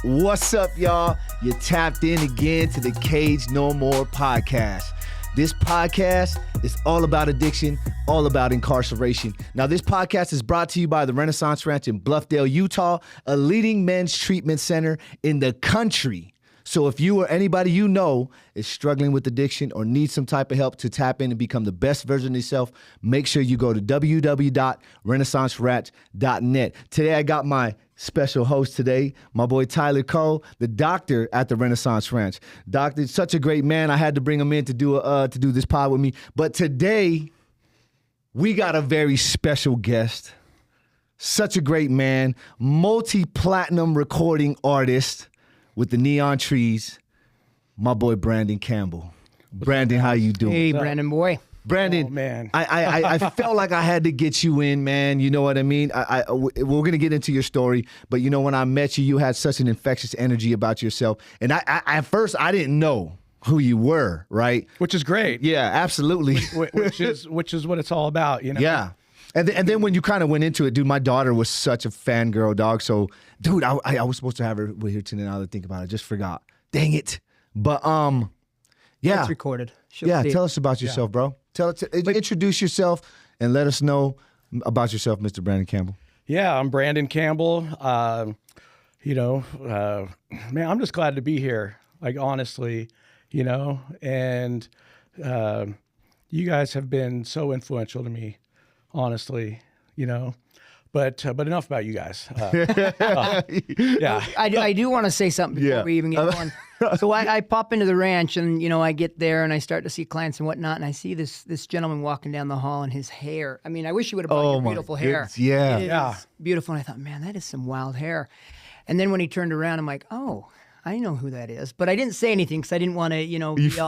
What's up, y'all? You tapped in again to the Cage No More podcast. This podcast is all about addiction, all about incarceration. Now, this podcast is brought to you by the Renaissance Ranch in Bluffdale, Utah, a leading men's treatment center in the country. So if you or anybody you know is struggling with addiction or needs some type of help to tap in and become the best version of yourself, make sure you go to www.renaissanceranch.net. Today, I got my special host today, my boy Tyler Cole, the doctor at the Renaissance Ranch. Doctor, such a great man. I had to bring him in to do this pod with me. But today, we got a very special guest. Such a great man, multi-platinum recording artist with the Neon Trees, my boy Branden Campbell. Branden, how you doing? Hey, Branden boy. Branden, oh, man. I felt like I had to get you in, man. You know what I mean? We're going to get into your story, but you know, when I met you, you had such an infectious energy about yourself. And at first, I didn't know who you were, right? Which is great. Yeah, absolutely. which is what it's all about, you know? Yeah. And then when you kind of went into it, dude, my daughter was such a fangirl, dog. So, dude, I was supposed to have her here tonight. Now that I think about it, I just forgot. Dang it. But yeah, it's recorded. Tell us about yourself, bro. Introduce yourself and let us know about yourself, Mr. Branden Campbell. Yeah, I'm Branden Campbell. Man, I'm just glad to be here. Like, honestly, you know, and you guys have been so influential to me. Honestly, you know, but enough about you guys. Yeah, I do want to say something before we even get going. So I pop into the ranch and, you know, I get there and I start to see clients and whatnot. And I see this gentleman walking down the hall and his hair. I mean, I wish you would have brought your beautiful hair. Yeah. It is beautiful. And I thought, man, that is some wild hair. And then when he turned around, I'm like, oh, I know who that is. But I didn't say anything because I didn't want to, you know, be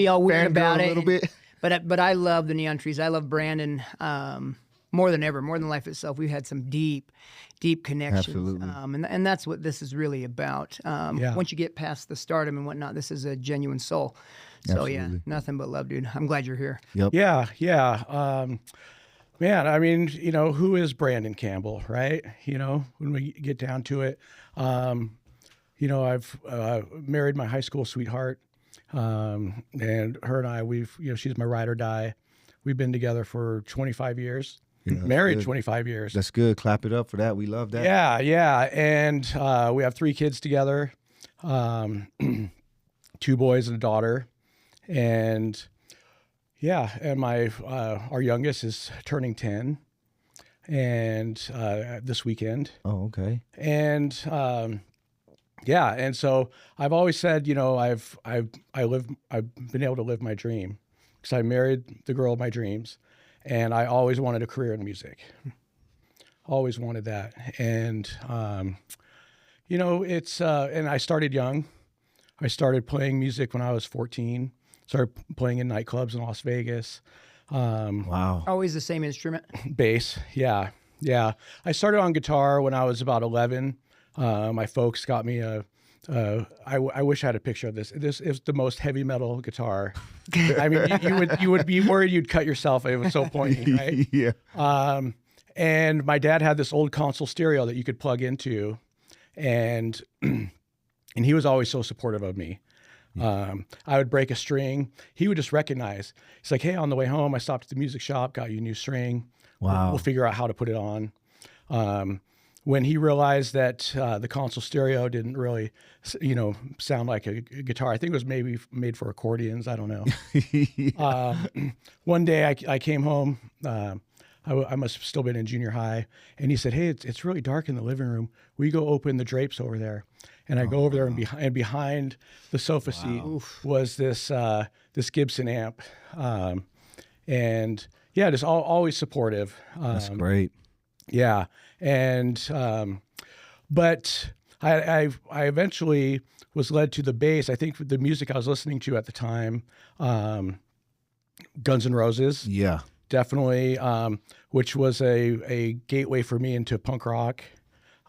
all weird about it. A little bit. But I love the Neon Trees. I love Branden more than ever, more than life itself. We've had some deep connections. Absolutely. And that's what this is really about. Once you get past the stardom and whatnot, this is a genuine soul. So Absolutely. nothing but love, dude. I'm glad you're here. Yep. Yeah. Man, I mean, you know, who is Branden Campbell, right? You know, when we get down to it, you know, I've married my high school sweetheart. And her and I, she's my ride or die. We've been together for 25 years, married 25 years. That's good. Clap it up for that. We love that. Yeah. And, we have 3 kids together, 2 boys and a daughter. And and our youngest is turning 10 and, this weekend. Oh, okay. And, and so I've always said, you know, I've been able to live my dream because I married the girl of my dreams, and I always wanted a career in music. Always wanted that, and you know, it's and I started young. I started playing music when I was 14. Started playing in nightclubs in Las Vegas. Wow. Always the same instrument? Bass, yeah. I started on guitar when I was about 11. My folks got me I wish I had a picture of this. This is the most heavy metal guitar. I mean, you would be worried you'd cut yourself. It was so pointy, right? Yeah. And my dad had this old console stereo that you could plug into, and he was always so supportive of me. I would break a string. He would just recognize. He's like, hey, on the way home, I stopped at the music shop, got you a new string. Wow. We'll figure out how to put it on. When he realized that the console stereo didn't really, you know, sound like a guitar, I think it was maybe made for accordions. I don't know. One day I came home. I must have still been in junior high, and he said, "Hey, it's really dark in the living room. Will you go open the drapes over there?" And I go over there, and behind the sofa seat was this Gibson amp, and just always supportive. That's great. Yeah. And, but I eventually was led to the bass. I think the music I was listening to at the time, Guns N' Roses. Yeah. Definitely. Which was a gateway for me into punk rock.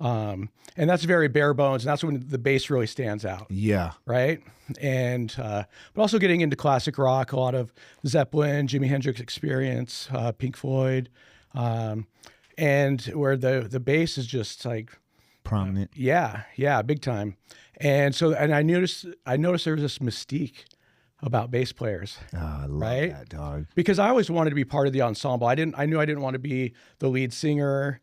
And that's very bare bones. And that's when the bass really stands out. Yeah. Right. And, but also getting into classic rock, a lot of Zeppelin, Jimi Hendrix Experience, Pink Floyd, and where the bass is just like prominent. Yeah, big time. And so, and I noticed there was this mystique about bass players. Oh, I love Right? that, dog. Because I always wanted to be part of the ensemble. I knew I didn't want to be the lead singer.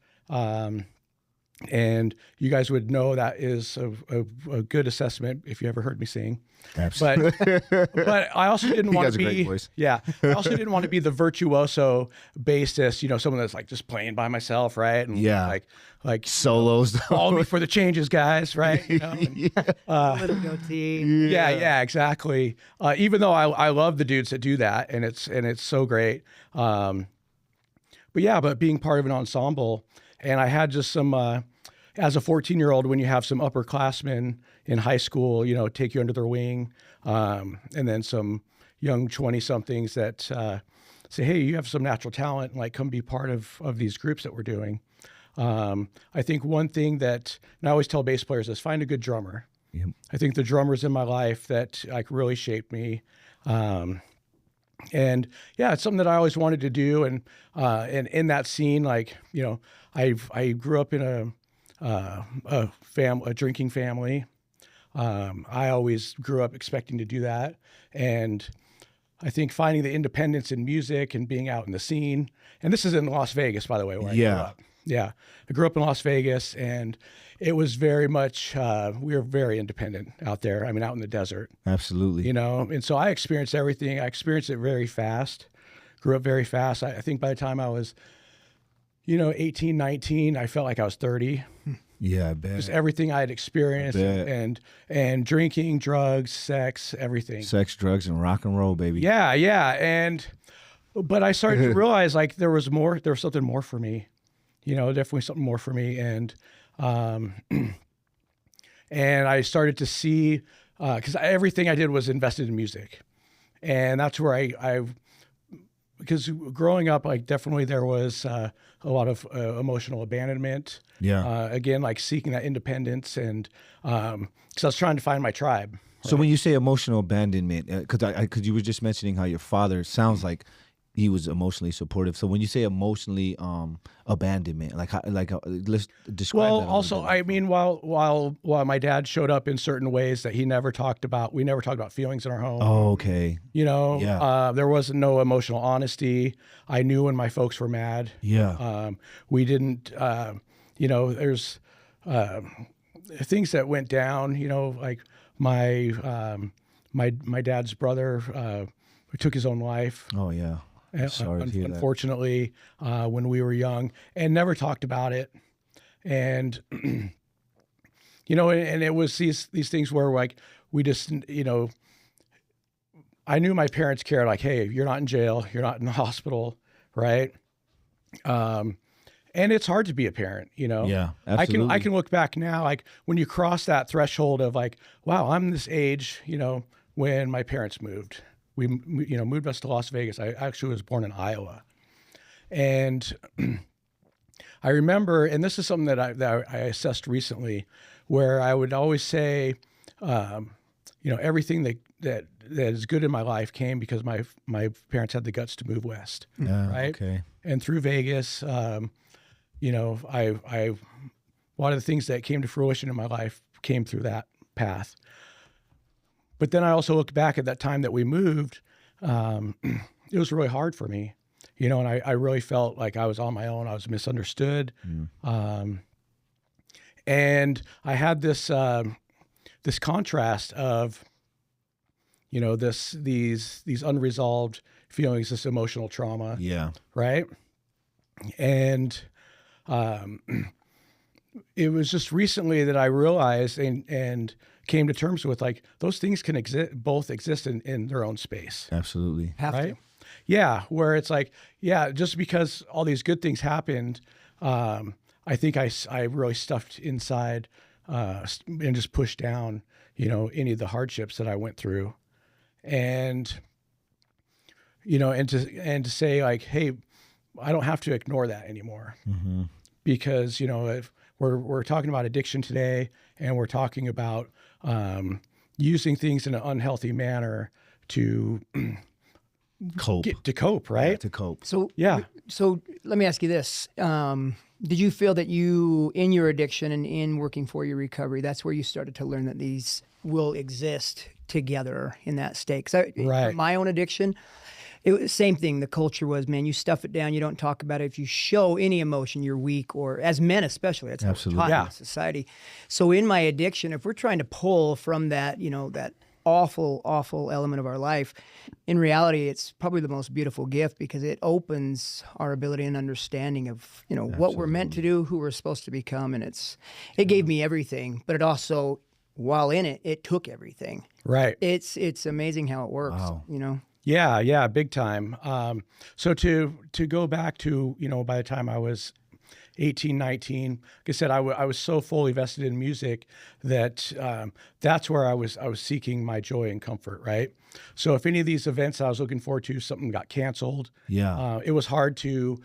And you guys would know that is a good assessment if you ever heard me sing. Absolutely. But I also didn't want has to a great be, voice. yeah, I also didn't want to be the virtuoso bassist, someone that's like just playing by myself, right? And Yeah. like Solos. follow me for the changes, guys, right? And, Little goatee. yeah, exactly. Even though I love the dudes that do that, and it's so great. But being part of an ensemble, and I had just some, as a 14-year-old, when you have some upperclassmen in high school, take you under their wing, and then some young 20-somethings that say, hey, you have some natural talent, and like come be part of these groups that we're doing. I think one thing that, and I always tell bass players is find a good drummer. Yep. I think the drummers in my life that like really shaped me. And yeah, it's something that I always wanted to do. And in that scene, like, I grew up in a drinking family. I always grew up expecting to do that. And I think finding the independence in music and being out in the scene, and this is in Las Vegas, by the way, where I grew up. Yeah. I grew up in Las Vegas, and it was very much, we were very independent out there. I mean, out in the desert. Absolutely. And so I experienced everything. I experienced it very fast, grew up very fast. I think by the time I was, 18, 19, I felt like I was 30. Yeah, I bet. Just everything I had experienced and drinking, drugs, sex, everything. Sex, drugs, and rock and roll, baby. Yeah. But I started to realize like there was something more for me, definitely something more for me. And I started to see, cause everything I did was invested in music. And that's where because growing up, like definitely there was a lot of emotional abandonment. Yeah. Again, like seeking that independence, and because I was trying to find my tribe. So when you say emotional abandonment, because you were just mentioning how your father sounds like he was emotionally supportive. So when you say emotionally abandonment, let's describe Well, that. also, I mean, while my dad showed up in certain ways that we never talked about feelings in our home. Oh, okay. There wasn't no emotional honesty. I knew when my folks were mad. Yeah. We didn't, there's things that went down, like my dad's brother took his own life. Oh, yeah. Sorry to hear that. Unfortunately, when we were young, and never talked about it. And, and it was these things where like, we just, I knew my parents cared, like, hey, you're not in jail, you're not in the hospital. Right. And it's hard to be a parent, Yeah, absolutely. I can look back now, like when you cross that threshold of like, wow, I'm this age, when my parents moved. We moved us to Las Vegas. I actually was born in Iowa. And I remember, and this is something that I assessed recently, where I would always say, everything that is good in my life came because my parents had the guts to move west, right? Okay. And through Vegas, a lot of the things that came to fruition in my life came through that path. But then I also look back at that time that we moved. It was really hard for me, and I really felt like I was on my own. I was misunderstood. And I had this contrast of, these unresolved feelings, this emotional trauma. Yeah. Right. And it was just recently that I realized and came to terms with like those things can both exist in their own space. Absolutely. Have right? to. Yeah, where it's like, just because all these good things happened, I think I really stuffed inside and just pushed down, any of the hardships that I went through, and to say like, hey, I don't have to ignore that anymore, because if we're talking about addiction today, and we're talking about using things in an unhealthy manner to Cope. cope, right? Yeah, to cope. So Yeah. So let me ask you this: Did you feel that you, in your addiction and in working for your recovery, that's where you started to learn that these will exist together in that state? Because Right. my own addiction, it was the same thing. The culture was, man, you stuff it down, you don't talk about it. If you show any emotion, you're weak, or as men especially, that's Absolutely. how we're taught Yeah. in society. So in my addiction, if we're trying to pull from that, that awful, awful element of our life, in reality, it's probably the most beautiful gift because it opens our ability and understanding of, what we're meant to do, who we're supposed to become. And it gave me everything, but it also, while in it, it took everything. Right. It's amazing how it works, Wow. Yeah, big time. So to go back to, by the time I was 18, 19, like I said, I was so fully vested in music that that's where I was seeking my joy and comfort, right? So if any of these events I was looking forward to, something got canceled, it was hard to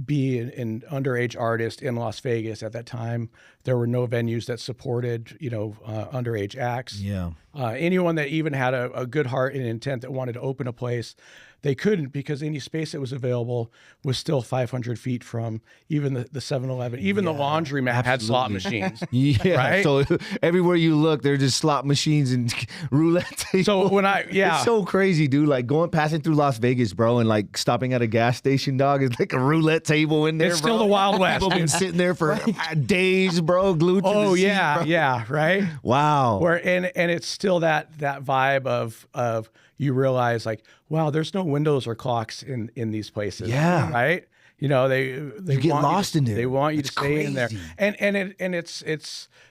be an underage artist in Las Vegas at that time. There were no venues that supported, underage acts. Yeah. Anyone that even had a good heart and intent that wanted to open a place, they couldn't because any space that was available was still 500 feet from even the 7-Eleven. Even the laundromat had slot machines. Yeah. Right? So everywhere you look, there's just slot machines and roulette tables. So when It's so crazy, dude. Like passing through Las Vegas, bro, and like stopping at a gas station, dog, is like a roulette table in there. It's bro. still the Wild West. People been sitting there for days, bro, glued to the seat, bro. yeah, right. Wow. And it's still that vibe of you realize like, wow, there's no windows or clocks in these places. Yeah. Right. They get want lost in there. They want you It's to stay in there, crazy. and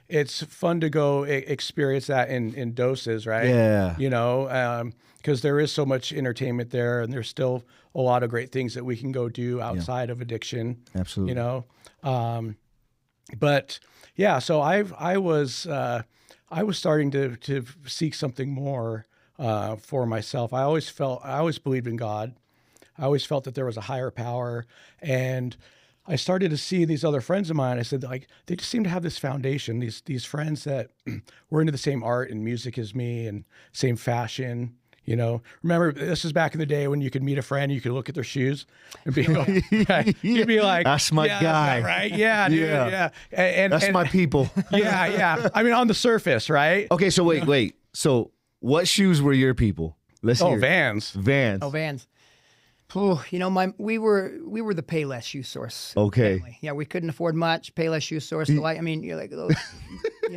it's fun to go experience that in doses, right? Yeah. Because there is so much entertainment there, and there's still a lot of great things that we can go do outside of addiction. Absolutely. But yeah, so I was starting to seek something more for myself. I always believed in God. I always felt that there was a higher power, and I started to see these other friends of mine. I said, like, they just seem to have this foundation. These friends that were into the same art and music as me, and same fashion. Remember, this is back in the day when you could meet a friend, you could look at their shoes and be like, you'd be like, That's my guy. that's right? Yeah, dude, Yeah. yeah. And That's my people. yeah. I mean, on the surface, right? Okay, so wait. So what shoes were your people? Let's hear it. Vans. Vans. Oh, Vans. Oh, we were the Payless shoe source. Okay. Family. Yeah, we couldn't afford much. Payless shoe source. So you're like those.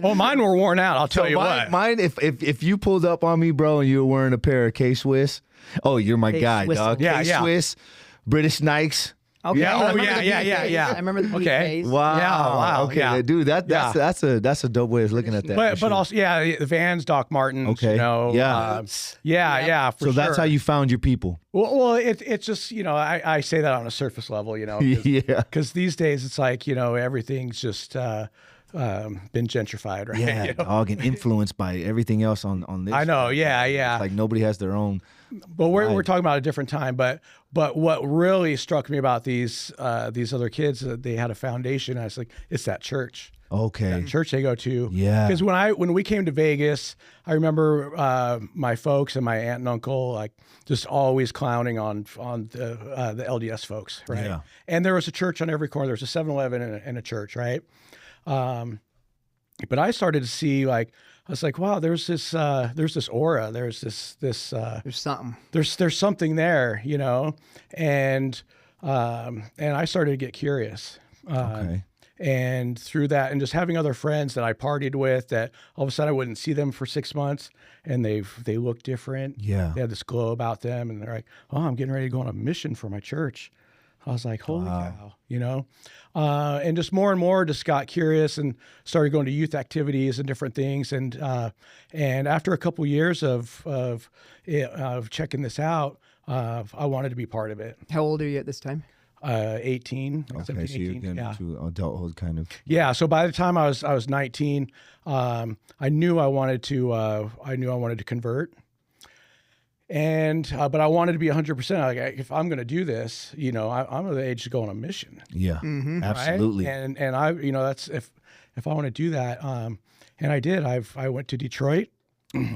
Well, mine were worn out. I'll tell you what. Mine, if you pulled up on me, bro, and you were wearing a pair of K-Swiss, oh, you're my guy, K-Swiss. dog. Yeah, yeah. K-Swiss, British Nikes. Okay. Yeah, I oh, remember yeah, the yeah, BKs. yeah. I remember the Okay. BKs. Wow. Yeah, wow, Okay, yeah. dude, that's a dope way of looking at that. But for sure. also, the Vans, Doc Martens. Okay. Yeah. Yeah. For So that's sure. how you found your people. Well, it's just I say that on a surface level, Yeah. because these days it's like everything's just been gentrified, right? Yeah, dog, and influenced by everything else on this. I know. Yeah. It's like nobody has their own. But we're talking about a different time. But what really struck me about these other kids, they had a foundation. I was like, it's that church. Okay. Church they go to. Yeah. Because when we came to Vegas, I remember my folks and my aunt and uncle like just always clowning on the LDS folks, right? Yeah. And there was a church on every corner. There was a 7-Eleven and a church, right? But I started to see I was like, wow, there's this aura, there's this There's something. there's something there, and I started to get curious. Okay. And through that, and just having other friends that I partied with, that all of a sudden I wouldn't see them for 6 months, and they look different. Yeah. They had this glow about them, and they're like, "Oh, I'm getting ready to go on a mission for my church." I was like, "Holy cow!" And just more and more, just got curious and started going to youth activities and different things. And after a couple years of checking this out, I wanted to be part of it. How old are you at this time? 18, Okay, 17, so you're 18, getting yeah. into adulthood kind of. Yeah. So by the time I was 19, I knew I wanted to convert. And but I wanted to be 100%. Like, if I'm going to do this, I'm of the age to go on a mission. Yeah, absolutely. Right? And I, that's if I want to do that. And I did. I went to Detroit.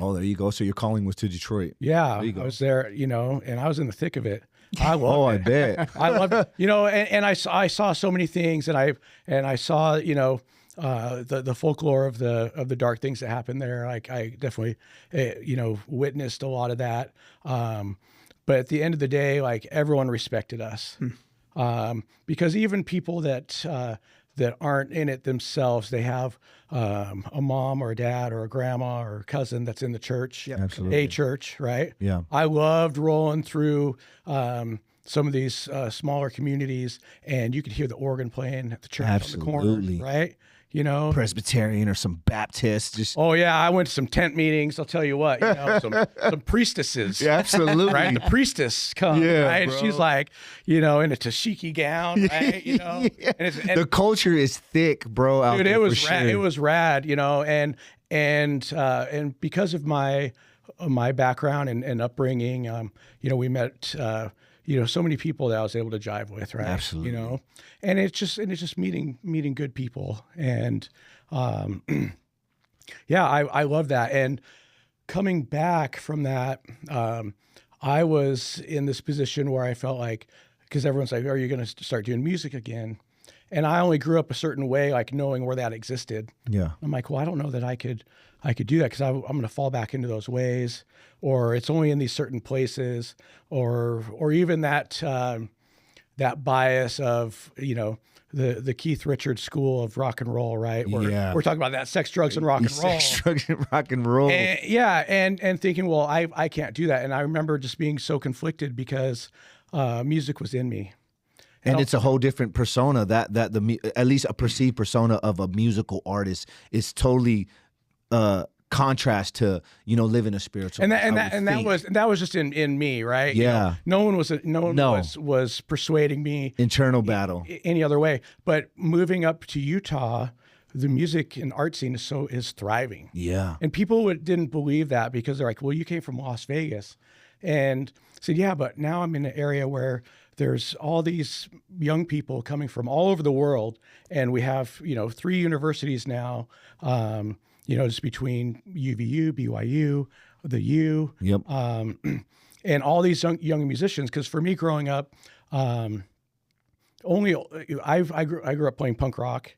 Oh, there you go. So your calling was to Detroit. Yeah, There you go. I was there. And I was in the thick of it. I love Oh, it. I bet. I love it. And I saw so many things, and I saw, the folklore of the dark things that happened there. Like I definitely, witnessed a lot of that. But at the end of the day, like everyone respected us, because even people that aren't in it themselves, they have a mom or a dad or a grandma or a cousin that's in the church, Absolutely. a church, right? Yeah. I loved rolling through some of these smaller communities, and you could hear the organ playing at the church on the Absolutely. corner, right? Presbyterian or some Baptist. Just Oh yeah, I went to some tent meetings. I'll tell you what, some priestesses. Yeah, absolutely. Right, the priestess comes, Yeah, right? And bro. she's like, in a tashiki gown, right? Yeah. And The culture is thick, bro. Out dude, there it was for rad. sure. It was rad, and because of my background and upbringing, we met so many people that I was able to jive with, right? Absolutely. And it's just meeting good people, and I love that. And coming back from that, I was in this position where I felt like, because everyone's like, "Are you going to start doing music again?" And I only grew up a certain way, like knowing where that existed. Yeah. I'm like, well, I don't know that I could do that, because I'm going to fall back into those ways, or it's only in these certain places, or even that bias of the Keith Richards school of rock and roll, right? Where we're talking about that sex, drugs, and rock and roll. Sex, drugs, and rock and roll. And thinking, well, I can't do that. And I remember just being so conflicted because music was in me. And it's a whole different persona that at least a perceived persona of a musical artist is totally contrast to living a spiritual And life, that was just in me, right? Yeah. No one was persuading me internal battle. any other way. But moving up to Utah, the music and art scene is thriving. Yeah. And people didn't believe that, because they're like, well, you came from Las Vegas. And I said, yeah, but now I'm in an area where there's all these young people coming from all over the world. And we have, 3 universities now, just between UVU, BYU, the U, Yep. and all these young musicians. Because for me growing up, I grew up playing punk rock,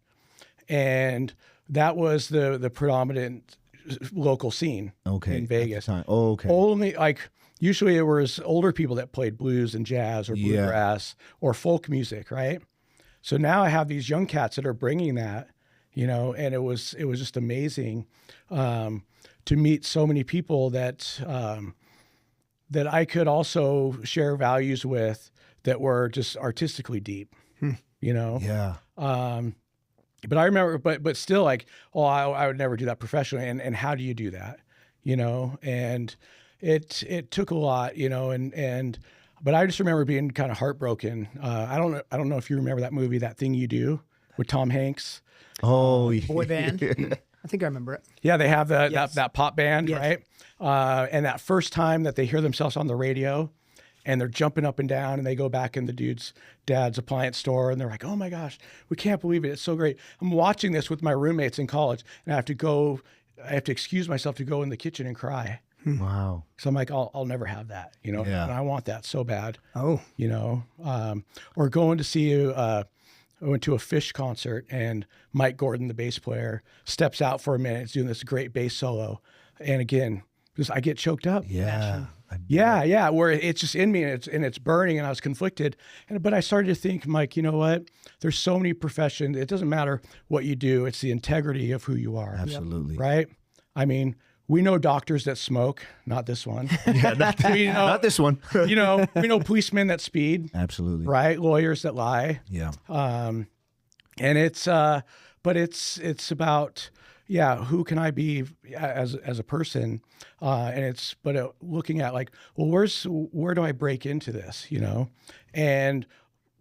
and that was the predominant local scene in Vegas. Oh, okay. Only usually it was older people that played blues and jazz or bluegrass or folk music, right? So now I have these young cats that are bringing that, and it was just amazing to meet so many people that I could also share values with, that were just artistically deep, Yeah. But I remember, but still, like, I would never do that professionally. And how do you do that? And it took a lot, but I just remember being kind of heartbroken. I don't know if you remember that movie, That Thing You Do, with Tom Hanks. Oh, yeah. Boy band. I think I remember it. Yeah, they have Yes. that pop band, Yes. right? And that first time that they hear themselves on the radio, and they're jumping up and down, and they go back in the dude's dad's appliance store, and they're like, "Oh my gosh, we can't believe it! It's so great!" I'm watching this with my roommates in college, and I have to excuse myself to go in the kitchen and cry. Wow. So I'm like, I'll never have that, Yeah. And I want that so bad. Oh. Or going to see I went to a Fish concert, and Mike Gordon, the bass player, steps out for a minute, is doing this great bass solo, and again, just I get choked up. Yeah. Yeah, where it's just in me, and it's burning, and I was conflicted. But I started to think, Mike, you know what? There's so many professions. It doesn't matter what you do. It's the integrity of who you are. Absolutely. Right? I mean, we know doctors that smoke, not this one. Yeah, not this one. We know policemen that speed, Absolutely. right? Lawyers that lie. Yeah. And it's but it's about, who can I be as a person? And it's looking at like, well, where do I break into this? And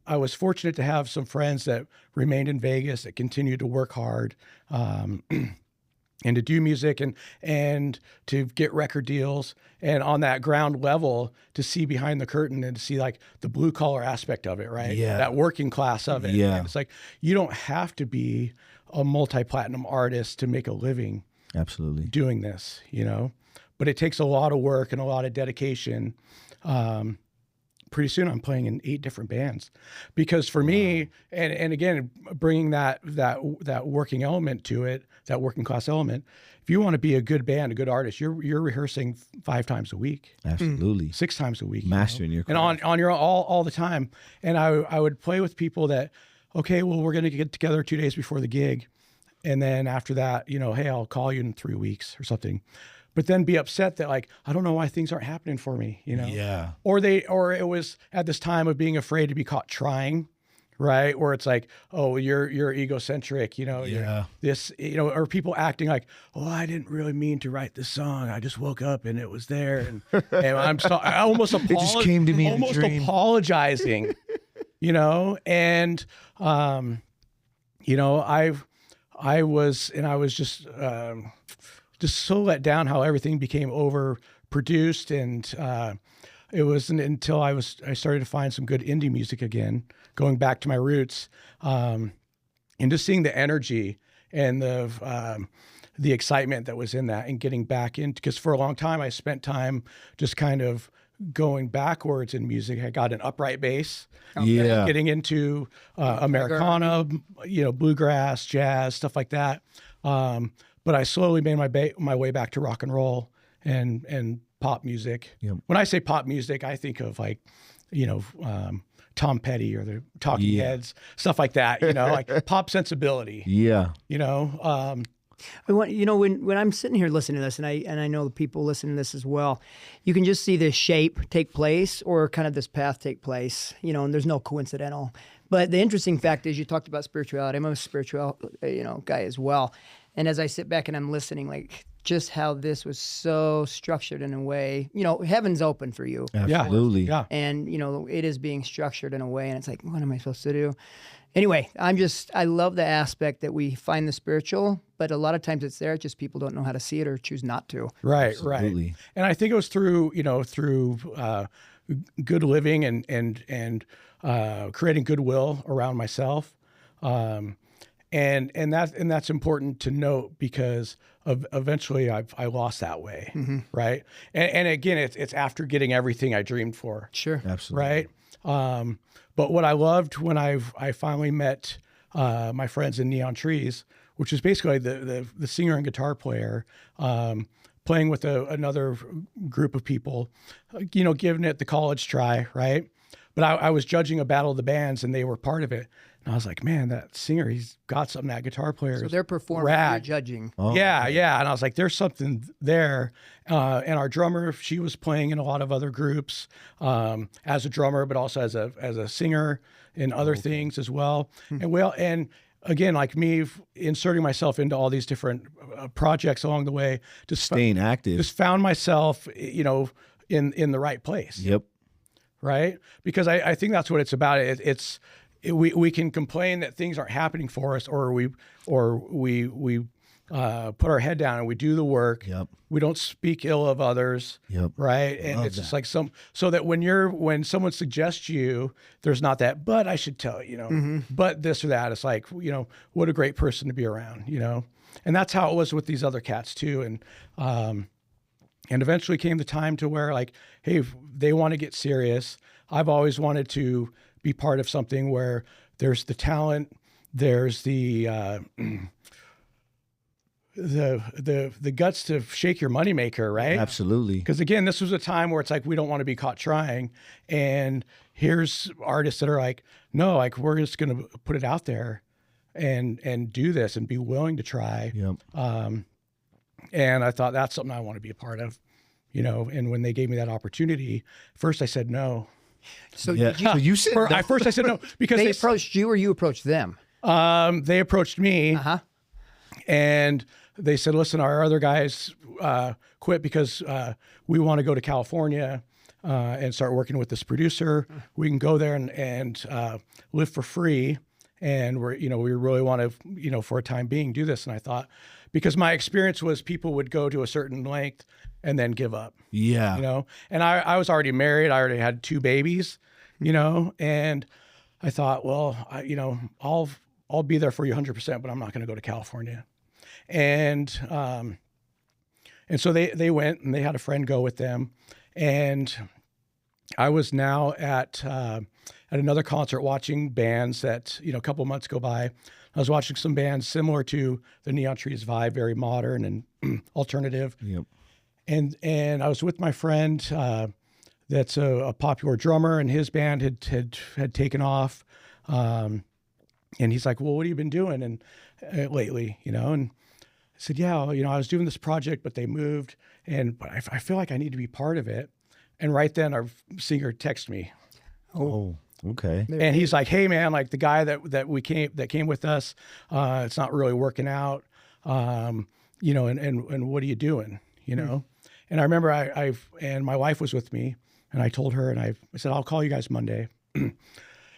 I was fortunate to have some friends that remained in Vegas, that continued to work hard, and to do music and to get record deals, and on that ground level to see behind the curtain and to see like the blue collar aspect of it, right? Yeah. That working class of it. Yeah. And it's like, you don't have to be a multi-platinum artist to make a living Absolutely. doing this, but it takes a lot of work and a lot of dedication pretty soon I'm playing in 8 different bands, because for me, and again, bringing that working element to it, that working class element, if you want to be a good band, a good artist, you're rehearsing 5 times a week, Absolutely. 6 times a week, Mastering your and craft. on your all the time. And I would play with people that, okay, well, we're going to get together 2 days before the gig, and then after that, hey, I'll call you in 3 weeks or something. But then be upset that, like, I don't know why things aren't happening for me, Yeah. Or it was at this time of being afraid to be caught trying, right? Where it's like, oh, you're egocentric, Yeah. you're this, or people acting like, oh, I didn't really mean to write this song. I just woke up and it was there, and I almost It just came to me in a almost dream. apologizing, and I was just so let down how everything became overproduced, and it wasn't until I started to find some good indie music again, going back to my roots, and just seeing the energy and the excitement that was in that, and getting back into, because for a long time I spent time just kind of going backwards in music. I got an upright bass, Yeah. getting into Americana, bluegrass, jazz, stuff like that. But I slowly made my way back to rock and roll and pop music. Yep. When I say pop music, I think of like, Tom Petty or the Talking Heads, stuff like that. Like pop sensibility. Yeah. I want, when I'm sitting here listening to this, and I know the people listening to this as well, you can just see this shape take place, or kind of this path take place, and there's no coincidental. But the interesting fact is, you talked about spirituality. I'm a spiritual, guy as well. And as I sit back and I'm listening, like, just how this was so structured in a way, heaven's open for you. Absolutely. Yeah. And, it is being structured in a way, and it's like, what am I supposed to do? Anyway, I love the aspect that we find the spiritual, but a lot of times it's there. It's just people don't know how to see it or choose not to. Right. Absolutely. And I think it was through good living and creating goodwill around myself. And that's important to note, because eventually I lost that way. Mm-hmm. Right. And again, it's after getting everything I dreamed for. Sure. Right. Absolutely. But what I loved when I finally met my friends in Neon Trees, which is basically the singer and guitar player, playing with another group of people, giving it the college try, right? But I was judging a battle of the bands, and they were part of it. And I was like, man, that singer, he's got something. That guitar player So is they're performing, rad. you're judging. Oh, Yeah. And I was like, there's something there. And our drummer, she was playing in a lot of other groups, as a drummer, but also as a singer in other things as well. And again, like me, inserting myself into all these different projects along the way, just Staying active. just found myself, in the right place. Yep. Right. Because I think that's what it's about. We can complain that things aren't happening for us, or we put our head down and we do the work. Yep. We don't speak ill of others. Yep. Right. And Love it's just that. like so that when someone suggests you, there's not that, but I should tell you, but this or that. It's like, what a great person to be around, and that's how it was with these other cats too. And eventually came the time to where, like, hey, if they want to get serious. I've always wanted to be part of something where there's the talent, there's the guts to shake your moneymaker, right? Absolutely. Because again, this was a time where it's like, we don't want to be caught trying, and here's artists that are like, no, like, we're just going to put it out there and do this and be willing to try. Yep. And I thought, that's something I want to be a part of, and when they gave me that opportunity, first I said no. So Yeah. did you, So you said At first I said no, because they they approached you or you approached them? they approached me, Uh-huh. and they said, listen, our other guys quit because we want to go to California and start working with this producer. We can go there and live for free. And we really want to, for a time being, do this. And I thought, because my experience was people would go to a certain length and then give up, Yeah. and I was already married. I already had 2 babies, and I thought, well, I'll be there for you 100%, but I'm not going to go to California. And so they went, and they had a friend go with them. And I was now at another concert watching bands that, a couple months go by. I was watching some bands similar to the Neon Trees vibe, very modern and alternative. Yep. And I was with my friend that's a popular drummer, and his band had taken off. And he's like, well, what have you been doing and lately, And I said, yeah, I was doing this project, but they moved, and I feel like I need to be part of it. And right then our singer texted me. Oh, okay. And he's like, hey man, like the guy that came with us, it's not really working out. And what are you doing? And I remember and my wife was with me, and I told her, and I said, I'll call you guys Monday.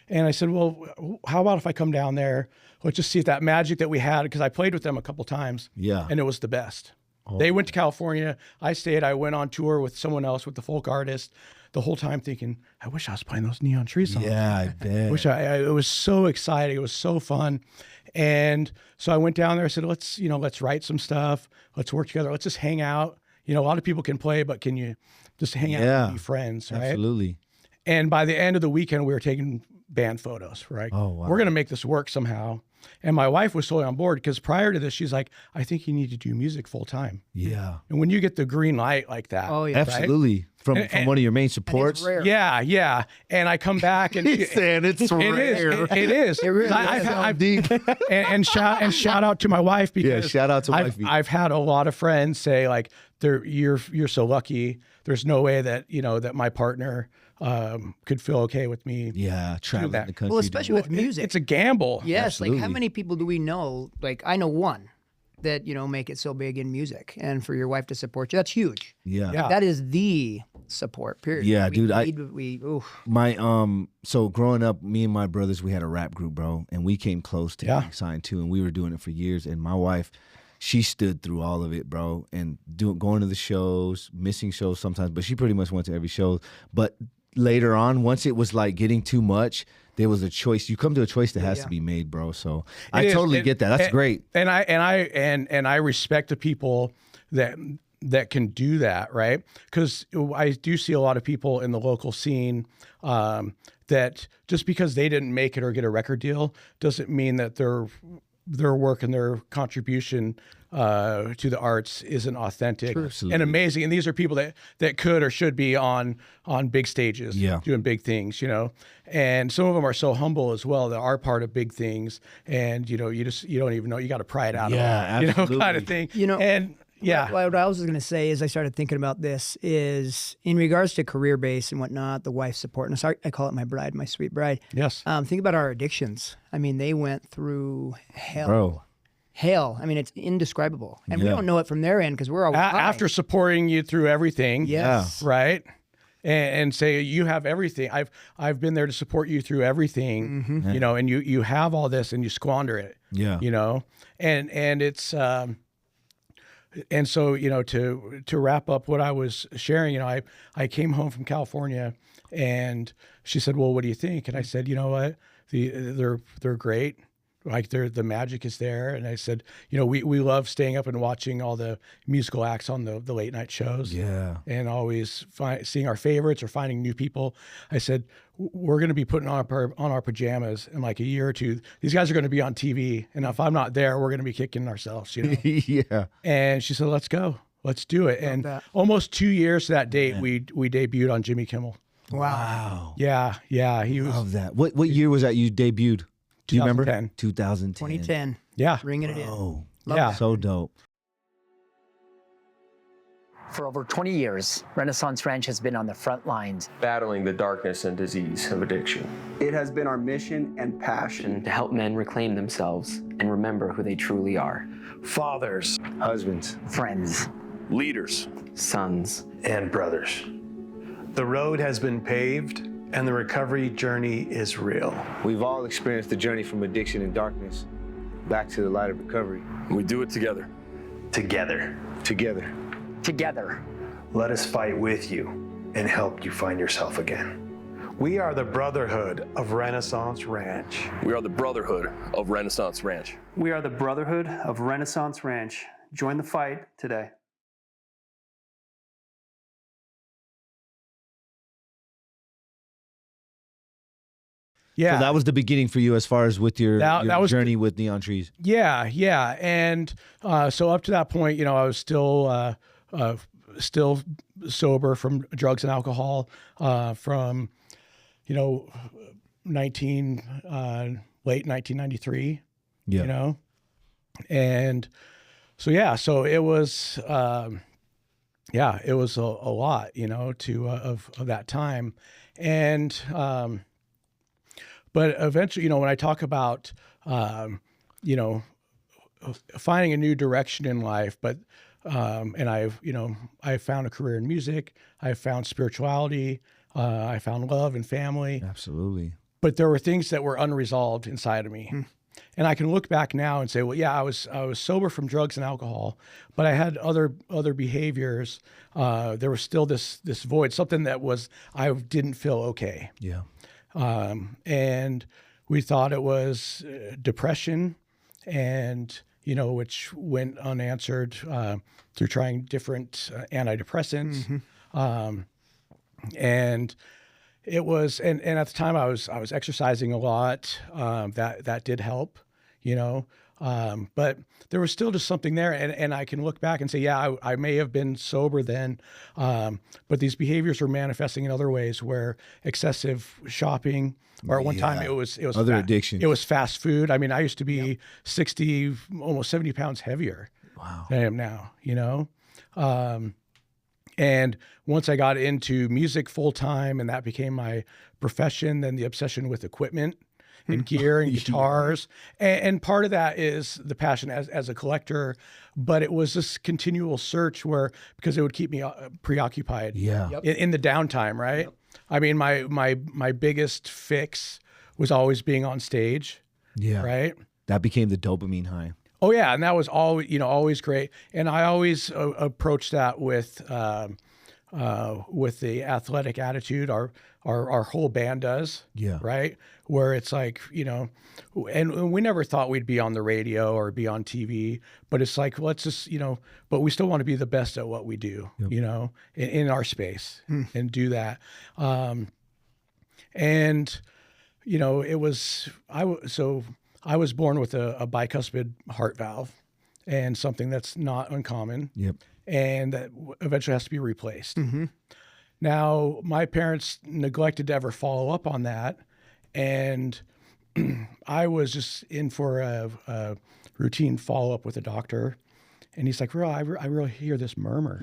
And I said, well, how about if I come down there? Let's just see if that magic that we had, because I played with them a couple times. Yeah. And it was the best. Oh. They went to California. I stayed. I went on tour with someone else, with the folk artist, the whole time thinking, I wish I was playing those Neon Trees songs. Yeah, I bet. It was so exciting. It was so fun. And so I went down there. I said, let's write some stuff. Let's work together. Let's just hang out. A lot of people can play, but can you just hang out and be friends, right? Absolutely. And by the end of the weekend, we were taking band photos, right? Oh, wow. We're going to make this work somehow. And my wife was totally on board, because prior to this, she's like, I think you need to do music full time. Yeah. And when you get the green light like that. Oh, yeah. Absolutely. Right? From one of your main supports. It's rare. Yeah. And I come back and He's saying it's rare. It is. It really I've deep. and shout out to my wife, because shout out to wifey. I've had a lot of friends say, like, you're so lucky. There's no way that that my partner could feel okay with me. Yeah, traveling that. the country. Well, especially with music. It's a gamble. Yes, Absolutely. like how many people do we know? Like I know one that make it so big in music, and for your wife to support you, that's huge. Yeah. Yeah. That is the support. Period. Yeah, We dude, need- oof. My so growing up, me and my brothers, we had a rap group, bro, and we came close to getting signed too, and we were doing it for years. And my wife, she stood through all of it, bro, and going to the shows, missing shows sometimes, but she pretty much went to every show. But later on, once it was like getting too much, there was a choice. You come to a choice that has to be made, bro. So I totally get that. That's great. And I respect the people that can do that, right? Because I do see a lot of people in the local scene that just because they didn't make it or get a record deal doesn't mean that their work and their contribution to the arts isn't authentic and amazing. And these are people that could or should be on big stages, doing big things, And some of them are so humble as well that are part of big things, and you don't even know, you got to pry it out of them, absolutely. kind of thing, and. Yeah. What I was going to say is I started thinking about this is in regards to career base and whatnot, the wife supporting us. I call it my bride, my sweet bride. Yes. Think about our addictions. I mean, they went through hell. Bro. Hell. I mean, it's indescribable. And we don't know it from their end because we're all after supporting you through everything. Yes. Right. And say you have everything. I've been there to support you through everything. And you have all this and you squander it. Yeah. And it's and so, to wrap up what I was sharing, I came home from California, and she said, well, what do you think? And I said, you know what, they're great. Like the magic is there. And I said, we love staying up and watching all the musical acts on the late night shows. Yeah. And always seeing our favorites or finding new people. I said, we're going to be putting on our pajamas in like a year or two. These guys are going to be on TV. And if I'm not there, we're going to be kicking ourselves, Yeah. And she said, let's go. Let's do it. And almost 2 years to that date, we debuted on Jimmy Kimmel. Wow. Yeah. He was. Love that. What year was that you debuted? Do you remember? 2010. 2010. Yeah. Bringing it in. Oh, Yeah. so dope. For over 20 years, Renaissance Ranch has been on the front lines, battling the darkness and disease of addiction. It has been our mission and passion to help men reclaim themselves and remember who they truly are. Fathers, husbands, friends, leaders, Sons, and brothers. The road has been paved, and the recovery journey is real. We've all experienced the journey from addiction and darkness back to the light of recovery. We do it together. Together. Together. together. Let us fight with you and help you find yourself again. We are the Brotherhood of Renaissance Ranch. We are the Brotherhood of Renaissance Ranch. We are the Brotherhood of Renaissance Ranch. Join the fight today. Yeah. So that was the beginning for you as far as with your That was journey with Neon Trees. Yeah. And so up to that point, you know, I was still sober from drugs and alcohol from, you know, late 1993, Yeah. you know? And so, yeah, so it was, it was a lot, you know, of that time. And, but eventually, you know, when I talk about, you know, finding a new direction in life, but, and I found a career in music, I found spirituality, I found love and family. Absolutely. But there were things that were unresolved inside of me. And I can look back now and say, well, yeah, I was sober from drugs and alcohol, but I had other behaviors. There was still this void, something that I didn't feel okay. Yeah. And we thought it was depression, and you know, which went unanswered through trying different antidepressants. And it was, and at the time I was exercising a lot. That did help, you know. But there was still just something there, and I can look back and say, yeah, I may have been sober then, but these behaviors were manifesting in other ways, where excessive shopping, or at one time it was other addictions. It was fast food. I mean, I used to be 60, almost 70 pounds heavier than I am now, you know. And once I got into music full time, and that became my profession, then the obsession with equipment and gear and guitars. And part of that is the passion as a collector, but it was this continual search because it would keep me preoccupied in the downtime, right? I mean, my biggest fix was always being on stage. Yeah. Right. That became the dopamine high. Oh yeah. And that was always great. And I always approached that with the athletic attitude our whole band does. Yeah. Right. Where it's like, you know, and we never thought we'd be on the radio or be on TV, but it's like, let's just, you know, but we still want to be the best at what we do, you know, in our space and do that. And, you know, I was born with a bicuspid heart valve, and something that's not uncommon. Yep. And that eventually has to be replaced. Now, my parents neglected to ever follow up on that, and I was just in for a routine follow-up with a doctor, and he's like, I really hear this murmur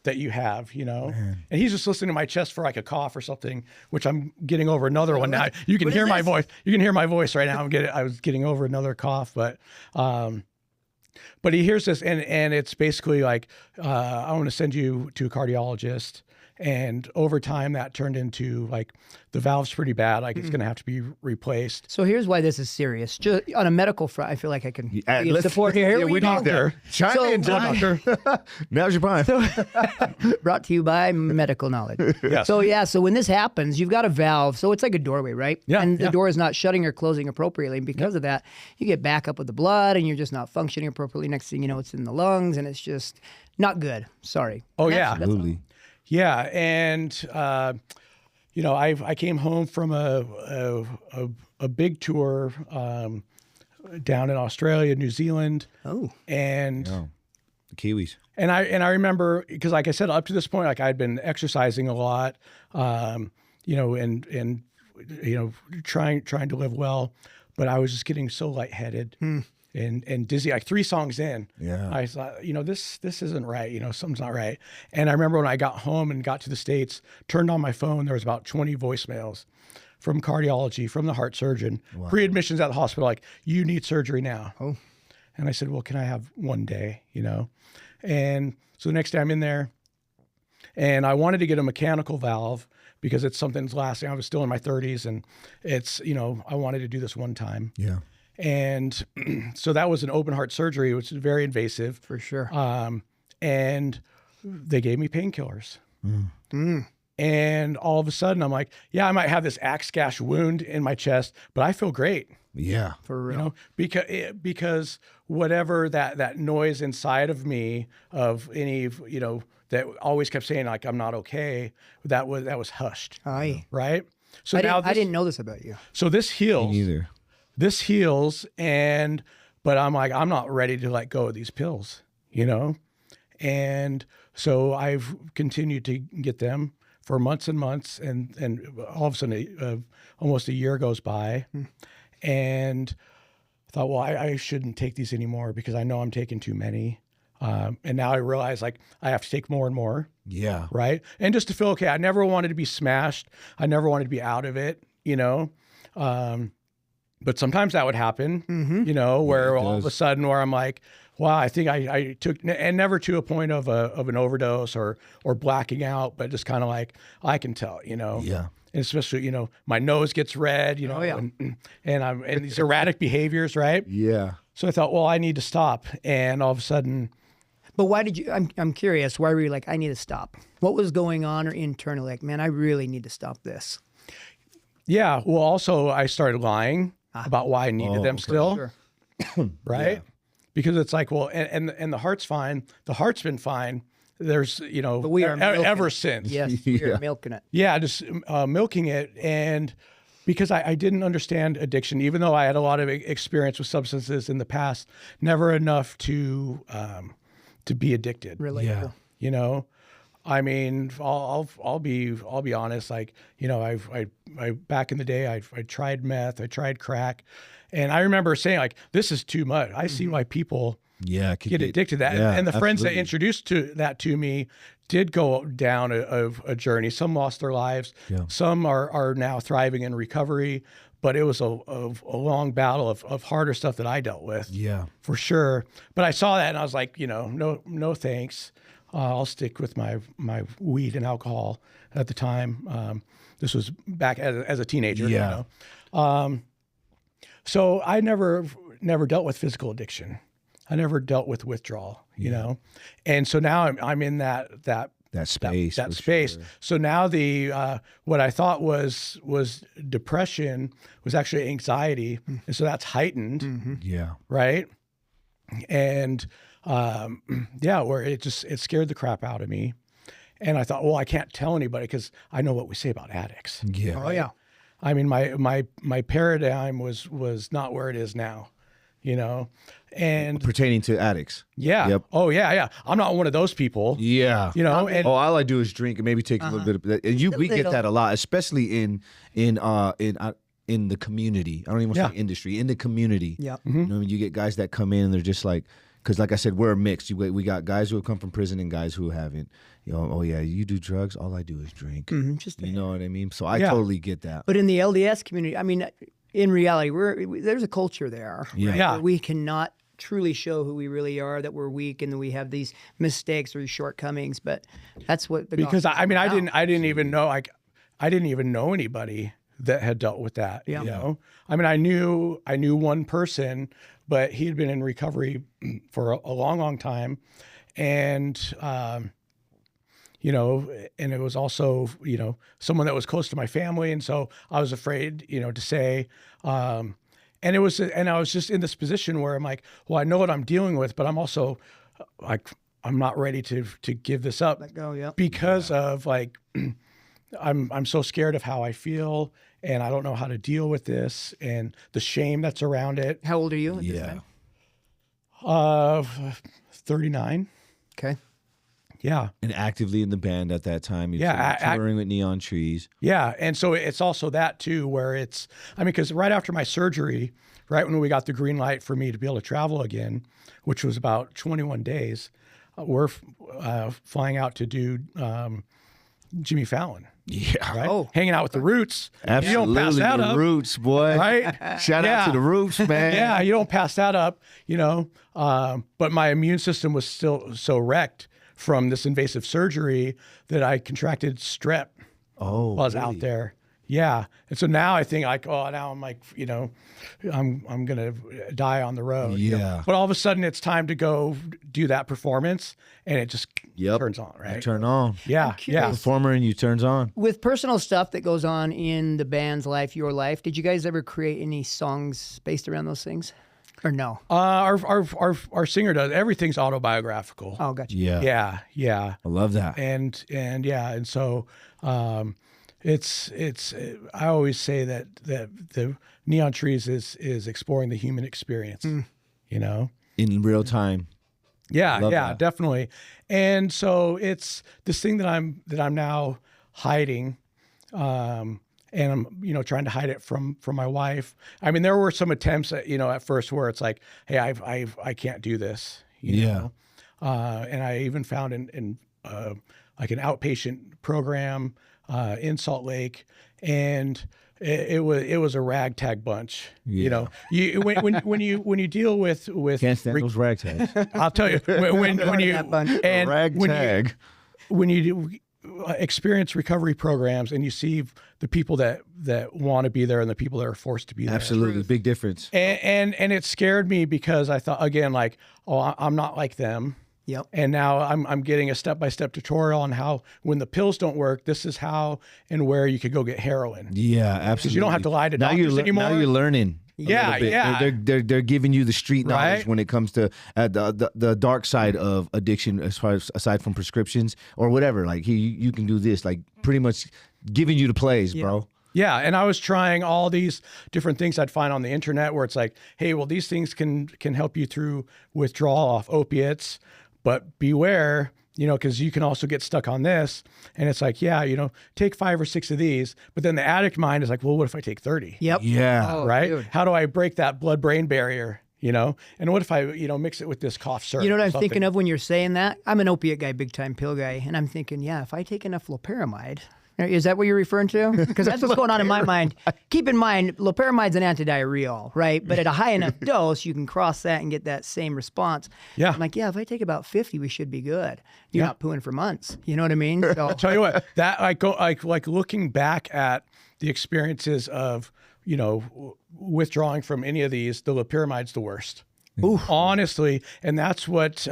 that you have, you know? And he's just listening to my chest for like a cough or something, which I'm getting over another one now. You can hear my voice. You can hear my voice right now. I was getting over another cough, but he hears this, and it's basically like, I want to send you to a cardiologist. And over time, that turned into like, the valve's pretty bad. Like, it's going to have to be replaced. So here's why this is serious. Just on a medical front, I feel like I can give support here. Here we go. There. Chime in, doctor. Now's your prime. Brought to you by Medical Knowledge. Yes. So when this happens, you've got a valve. So it's like a doorway, right? Yeah. And the door is not shutting or closing appropriately. And because of that, you get back up with the blood, and you're just not functioning appropriately. Next thing you know, it's in the lungs, and it's just not good. Sorry. Oh, yeah. Absolutely. Yeah, and you know, I came home from a big tour down in Australia, New Zealand. Oh, and the Kiwis. And I remember, because like I said, up to this point, like I'd been exercising a lot, you know, and you know, trying to live well, but I was just getting so lightheaded. And dizzy, like 3 songs in, I thought, you know, this isn't right. You know, something's not right. And I remember when I got home and got to the States, turned on my phone, there was about 20 voicemails from cardiology, from the heart surgeon, pre-admissions at the hospital, like, you need surgery now. Oh. And I said, well, can I have one day, you know? And so the next day I'm in there, and I wanted to get a mechanical valve because it's something's lasting. I was still in my 30s, and it's, you know, I wanted to do this one time. Yeah. And so that was an open heart surgery, which is very invasive. For sure. And they gave me painkillers. And all of a sudden I'm like, yeah, I might have this axe gash wound in my chest, but I feel great. Yeah. For real. You know, because whatever that noise inside of me of any, you know, that always kept saying like, I'm not okay, that was hushed. Aye. Right. So I now didn't know this about you. So this heals. Me neither. This heals, but I'm like, I'm not ready to let go of these pills, you know? And so I've continued to get them for months and months, and all of a sudden, almost a year goes by, and I thought, well, I shouldn't take these anymore because I know I'm taking too many. And now I realize like I have to take more and more. Yeah. Right. And just to feel okay. I never wanted to be smashed. I never wanted to be out of it, you know? But sometimes that would happen, you know, where all of a sudden where I'm like, wow, I think I took, and never to a point of an overdose or blacking out, but just kind of like, I can tell, you know? Yeah. And especially, you know, my nose gets red, you know, and these erratic behaviors, right? Yeah. So I thought, well, I need to stop. And all of a sudden. But why did you, I'm curious, why were you like, I need to stop? What was going on or internally? Like, man, I really need to stop this. Yeah. Well, also I started lying about why I needed them still. Sure. Right. Yeah. Because it's like, well, and the heart's fine. The heart's been fine. There's, you know, but we are ever since. Yes, we are milking it. Yeah, just milking it. And because I didn't understand addiction, even though I had a lot of experience with substances in the past, never enough to be addicted. Really? Yeah. You know, I mean, I'll be honest. Like, you know, I back in the day, I tried meth, I tried crack, and I remember saying like, this is too much. I see why people get addicted to that. And the friends that introduced to me did go down a journey. Some lost their lives. Yeah. Some are now thriving in recovery. But it was a long battle of harder stuff that I dealt with. Yeah, for sure. But I saw that and I was like, you know, no thanks. I'll stick with my weed and alcohol at the time. This was back as a teenager. Yeah. You know? So I never dealt with physical addiction. I never dealt with withdrawal, you know? And so now I'm in that space. That space. Sure. So now what I thought was depression was actually anxiety. And so that's heightened. Mm-hmm. Yeah. Right. And where it scared the crap out of me. And I thought, well, I can't tell anybody because I know what we say about addicts. Yeah. Right? Oh yeah. I mean, my paradigm was not where it is now, you know, and pertaining to addicts. Yeah. Yep. Oh yeah. I'm not one of those people. Yeah. You know, and all I do is drink and maybe take a little bit of that. And we get that a lot, especially in the community. I don't even want to say industry, in the community. Yeah. Mm-hmm. You know, you get guys that come in and they're just like, because like I said, we're a mix. We got guys who have come from prison and guys who haven't. You know, oh yeah, you do drugs. All I do is drink. Mm-hmm, you know what I mean? So I totally get that. But in the LDS community, I mean, in reality, there's a culture there. Yeah. Right, where we cannot truly show who we really are, that we're weak and that we have these mistakes or shortcomings. But that's what because I mean, I didn't even know I didn't even know anybody that had dealt with that. Yeah. You know, I mean, I knew one person, but he had been in recovery for a long time, and you know, and it was also, you know, someone that was close to my family, and so I was afraid, you know, to say. And I was just in this position where I'm like, well, I know what I'm dealing with, but I'm also like, I'm not ready to give this up. Let go, because of like, I'm so scared of how I feel, and I don't know how to deal with this and the shame that's around it. How old are you at this time? 39. Okay. Yeah. And actively in the band at that time. You're touring with Neon Trees. Yeah. And so it's also that too, where because right after my surgery, right when we got the green light for me to be able to travel again, which was about 21 days, we're flying out to do Jimmy Fallon. Yeah. Right? Oh. Hanging out with the Roots. Absolutely. You don't pass that the up. Roots, boy. Right? Shout out to the Roots, man. Yeah, you don't pass that up, you know. But my immune system was still so wrecked from this invasive surgery that I contracted strep while I was out there. Yeah. And so now I think like, now I'm like, you know, I'm going to die on the road. Yeah. You know? But all of a sudden it's time to go do that performance and it just turns on, right? You turn on. Yeah. Yeah. Performer and you turns on. With personal stuff that goes on in the band's life, your life, did you guys ever create any songs based around those things? Or no? Our singer does. Everything's autobiographical. Oh, gotcha. Yeah. Yeah. I love that. And so, I always say that the Neon Trees is exploring the human experience, you know, in real time. Yeah, that. definitely. And so it's this thing that I'm now hiding, and I'm trying to hide it from my wife. I mean, there were some attempts at first where it's like, hey, I can't do this, you know, and I even found in like an outpatient program in Salt Lake, and it was a ragtag bunch. Yeah. When you deal with Can't stand those ragtags. I'll tell you when you and ragtag. when you experience recovery programs and you see the people that want to be there and the people that are forced to be there. Absolutely, big difference. And it scared me because I thought again, like, oh, I'm not like them. Yep. And now I'm getting a step-by-step tutorial on how, when the pills don't work, this is how and where you could go get heroin. Yeah, absolutely. Because you don't have to lie to doctors anymore. Now you're learning. Yeah. They're giving you the street knowledge Right? when it comes to the dark side of addiction, as far as aside from prescriptions or whatever. Like you can do this, like pretty much giving you the plays, bro. Yeah, and I was trying all these different things I'd find on the internet where it's like, hey, well, these things can help you through withdrawal off opiates, but beware, because you can also get stuck on this. And it's like, take 5 or 6 of these, but then the addict mind is like, well, what if I take 30? Yep. Yeah. Oh, Right? dude. How do I break that blood-brain barrier? And what if I, mix it with this cough syrup? You know what or I'm something? thinking of when you're saying that? I'm an opiate guy, big time pill guy, and I'm thinking, if I take enough loperamide, is that what you're referring to? Because that's what's going on in my mind. Keep in mind, loperamide's an antidiarrheal, right? But at a high enough dose, you can cross that and get that same response. Yeah. I'm like, if I take about 50, we should be good. You're not pooing for months. You know what I mean? So I'll tell you what, that like looking back at the experiences of, withdrawing from any of these, the loperamide's the worst. Oof. Honestly, and that's what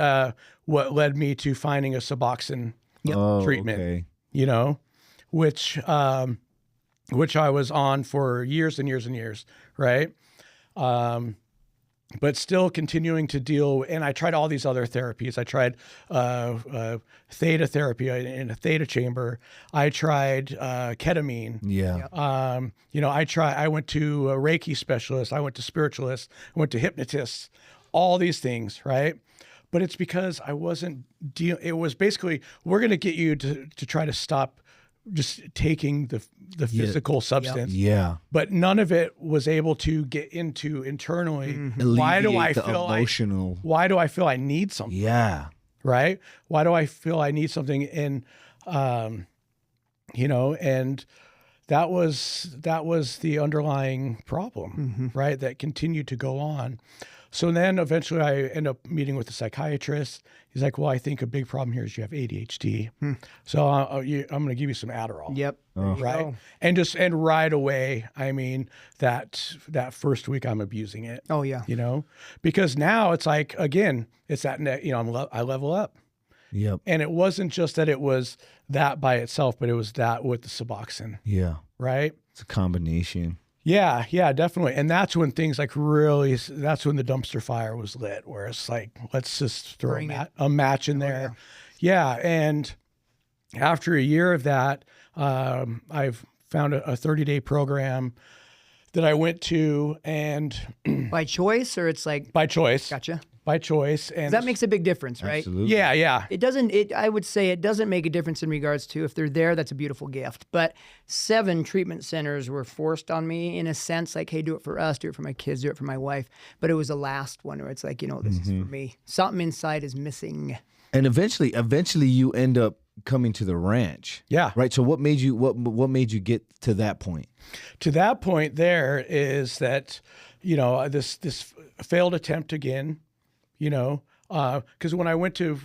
led me to finding a Suboxone treatment. Okay. Which I was on for years and years and years, right? But still continuing to deal, and I tried all these other therapies. I tried theta therapy in a theta chamber. I tried ketamine. Yeah. I went to a Reiki specialist. I went to spiritualists. I went to hypnotists. All these things, right? But it's because I wasn't it was basically, we're going to get you to try to stop just taking the physical substance. Yeah. But none of it was able to get into internally. Why do I Alleviate the feel emotional? why do I feel I need something? Yeah. Right? Why do I feel I need something? And and that was the underlying problem, right? That continued to go on. So then eventually I end up meeting with a psychiatrist. He's like, well, I think a big problem here is you have ADHD. So I'm going to give you some Adderall. Yep. Right. And right away, I mean, that first week I'm abusing it. Oh yeah. Because now it's like, again, it's that, I level up. Yep. And it wasn't just that it was that by itself, but it was that with the Suboxone. Yeah. Right. It's a combination. Yeah, definitely. And that's when things that's when the dumpster fire was lit, where it's like, let's just throw a match in there. Yeah. And after a year of that, I've found a 30-day program that I went to, and by choice, or it's like by choice. Gotcha. By choice. And that makes a big difference, right? Absolutely. Yeah. I would say it doesn't make a difference in regards to if they're there, that's a beautiful gift. But 7 treatment centers were forced on me in a sense, like, hey, do it for us, do it for my kids, do it for my wife. But it was the last one where it's like, this is for me. Something inside is missing. And eventually you end up coming to the ranch. Yeah. Right. So what made you get to that point? To that point there is that, this failed attempt again, because when I went to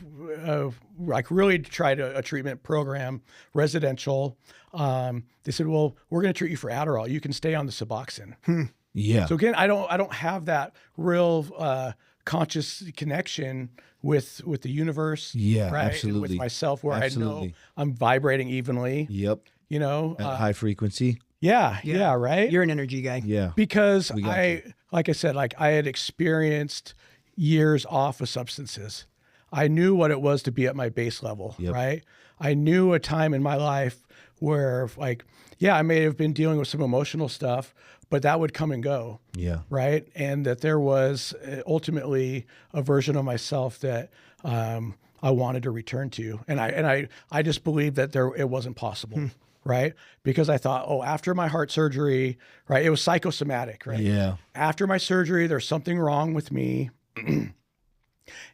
really tried a treatment program, residential, they said, well, we're going to treat you for Adderall. You can stay on the Suboxone. Yeah. So again, I don't have that real conscious connection with the universe. Yeah, right? absolutely. And with myself, where Absolutely. I know I'm vibrating evenly. Yep. At high frequency. Yeah, right. You're an energy guy. Yeah. Because like I said, I had experienced years off of substances. I knew what it was to be at my base level, right? I knew a time in my life where like, yeah, I may have been dealing with some emotional stuff, but that would come and go. Yeah. Right. And that there was ultimately a version of myself that I wanted to return to. And I just believed that it wasn't possible. Right. Because I thought, oh, after my heart surgery, right. It was psychosomatic, right? Yeah. After my surgery, there's something wrong with me.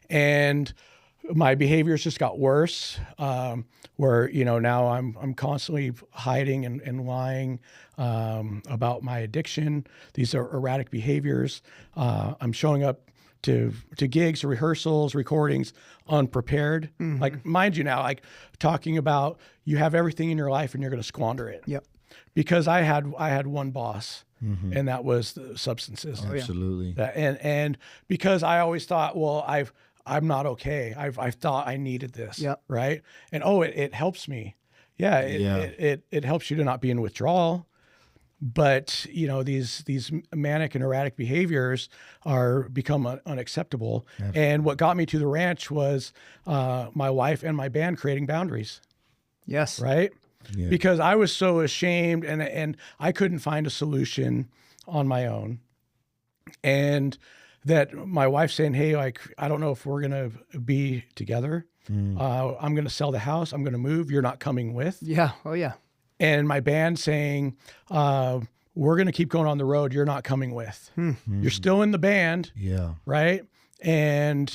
And my behaviors just got worse, where, now I'm constantly hiding and lying about my addiction. These are erratic behaviors. I'm showing up to gigs, rehearsals, recordings unprepared. Like, mind you now, like talking about you have everything in your life and you're going to squander it. Yep. Because I had one boss, and that was the substances. Absolutely. And because I always thought, well, I'm not okay. I thought I needed this. Yep. Right. And it helps me. Yeah. It helps you to not be in withdrawal. But these manic and erratic behaviors become unacceptable. Absolutely. And what got me to the ranch was my wife and my band creating boundaries. Yes. Right. Yeah. Because I was so ashamed and I couldn't find a solution on my own. And that my wife saying, hey, like, I don't know if we're going to be together. I'm going to sell the house. I'm going to move. You're not coming with. Yeah. Oh, yeah. And my band saying, we're going to keep going on the road. You're not coming with. You're still in the band. Yeah. Right. And,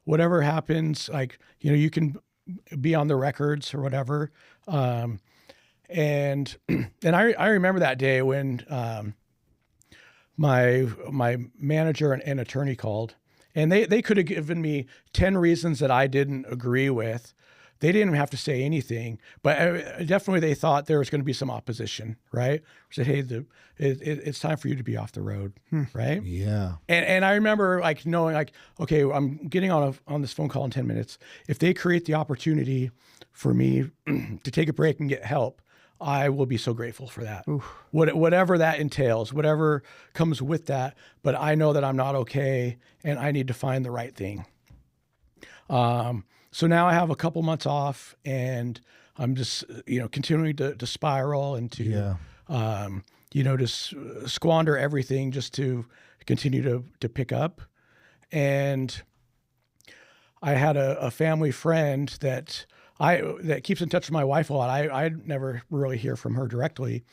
whatever happens, like, you can be on the records or whatever. And I remember that day when my manager and attorney called, and they could have given me 10 reasons that I didn't agree with. They didn't have to say anything, but definitely they thought there was going to be some opposition, right? Said, hey, it's time for you to be off the road, right? Yeah. And I remember like knowing like, okay, I'm getting on this phone call in 10 minutes. If they create the opportunity for me to take a break and get help, I will be so grateful for that. Whatever that entails, whatever comes with that, but I know that I'm not okay and I need to find the right thing. So now I have a couple months off and I'm just, continuing to spiral and to, just squander everything just to continue to pick up. And I had a family friend that keeps in touch with my wife a lot. I never really hear from her directly.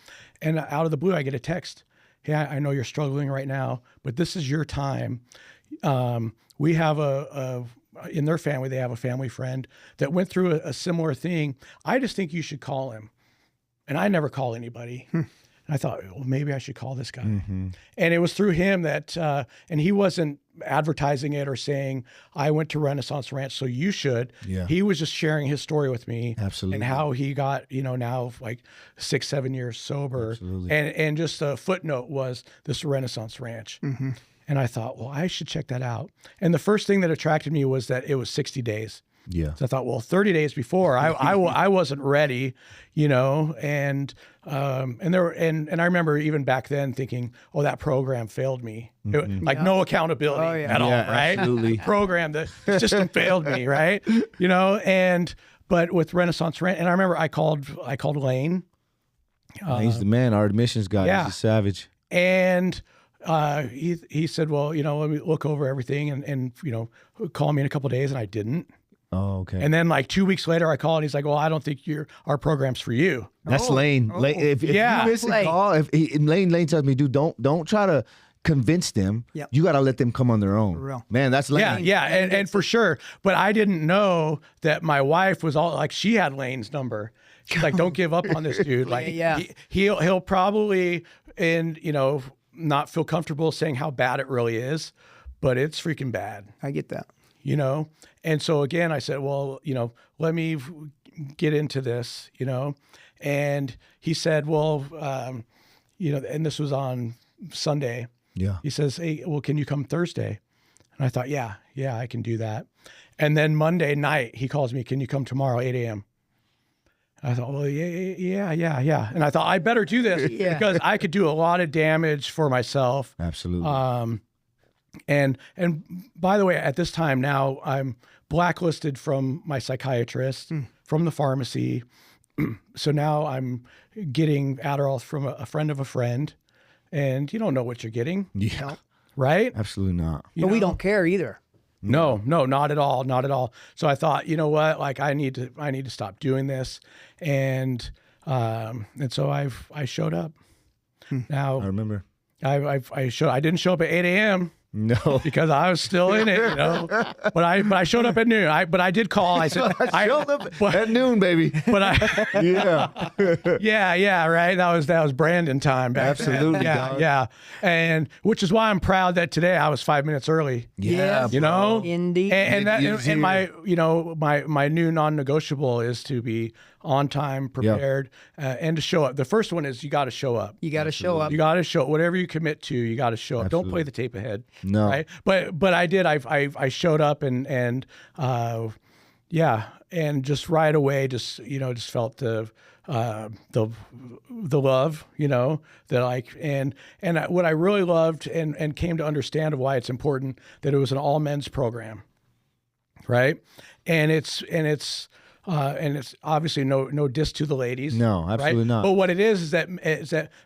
And out of the blue, I get a text. Hey, I know you're struggling right now, but this is your time. We have in their family, they have a family friend that went through a similar thing. I just think you should call him. And I never call anybody. And I thought, well, maybe I should call this guy. And it was through him that, and he wasn't advertising it or saying, I went to Renaissance Ranch, so you should. Yeah. He was just sharing his story with me. Absolutely. And how he got, now like 6-7 years sober. Absolutely. And just a footnote was this Renaissance Ranch. And I thought, well, I should check that out. And the first thing that attracted me was that it was 60 days. Yeah. So I thought, well, 30 days before I wasn't ready, and there were, and I remember even back then thinking, oh, that program failed me. No accountability at all, right? Absolutely. Program, the system failed me, right? But with Renaissance Ranch, and I remember I called Lane. He's the man, our admissions guy. Yeah. He's a savage. And he said, well, let me look over everything and call me in a couple of days, and I didn't. Oh, okay. And then like 2 weeks later, I called and he's like, well, I don't think our program's for you. That's Lane. If you miss a call, Lane tells me, dude, don't try to convince them. Yep. You got to let them come on their own. For real. Man, that's Lane. Yeah. And for sure. But I didn't know that my wife was all like, she had Lane's number. She's like, don't give up on this dude. Like he'll probably, not feel comfortable saying how bad it really is, but it's freaking bad. I get that. And so again, I said, well, let me get into this, and he said, well, and this was on Sunday. Yeah. He says, hey, well, can you come Thursday? And I thought, yeah, I can do that. And then Monday night, he calls me, can you come tomorrow, 8 a.m.? I thought, well, yeah. And I thought I better do this because I could do a lot of damage for myself. Absolutely. And by the way, at this time now, I'm blacklisted from my psychiatrist, from the pharmacy. So now I'm getting Adderall from a friend of a friend, and you don't know what you're getting, Yeah. right? Absolutely not. But we don't care either. No, not at all, not at all. So I thought, you know what, like I need to stop doing this, and so I showed up. Now I remember. I didn't show up at 8 a.m. No. because I was still in it, you know. But I showed up at noon. But I did call. I said I showed up at noon, baby. But I yeah, right. That was Branden time back then. Absolutely, Yeah, dog. yeah. And which is why I'm proud that today I was 5 minutes early. Yeah, you know, Indeed. and my my new non-negotiable is to be on time, prepared, and to show up. The first one is you got to show up. You got to show up. You got to show whatever you commit to. You got to show up. Don't play the tape ahead. No. Right. But I did. I showed up and just right away just felt the love, that what I really loved and came to understand of why it's important that it was an all men's program, right? And it's obviously no diss to the ladies. No, absolutely right? not. But what it is that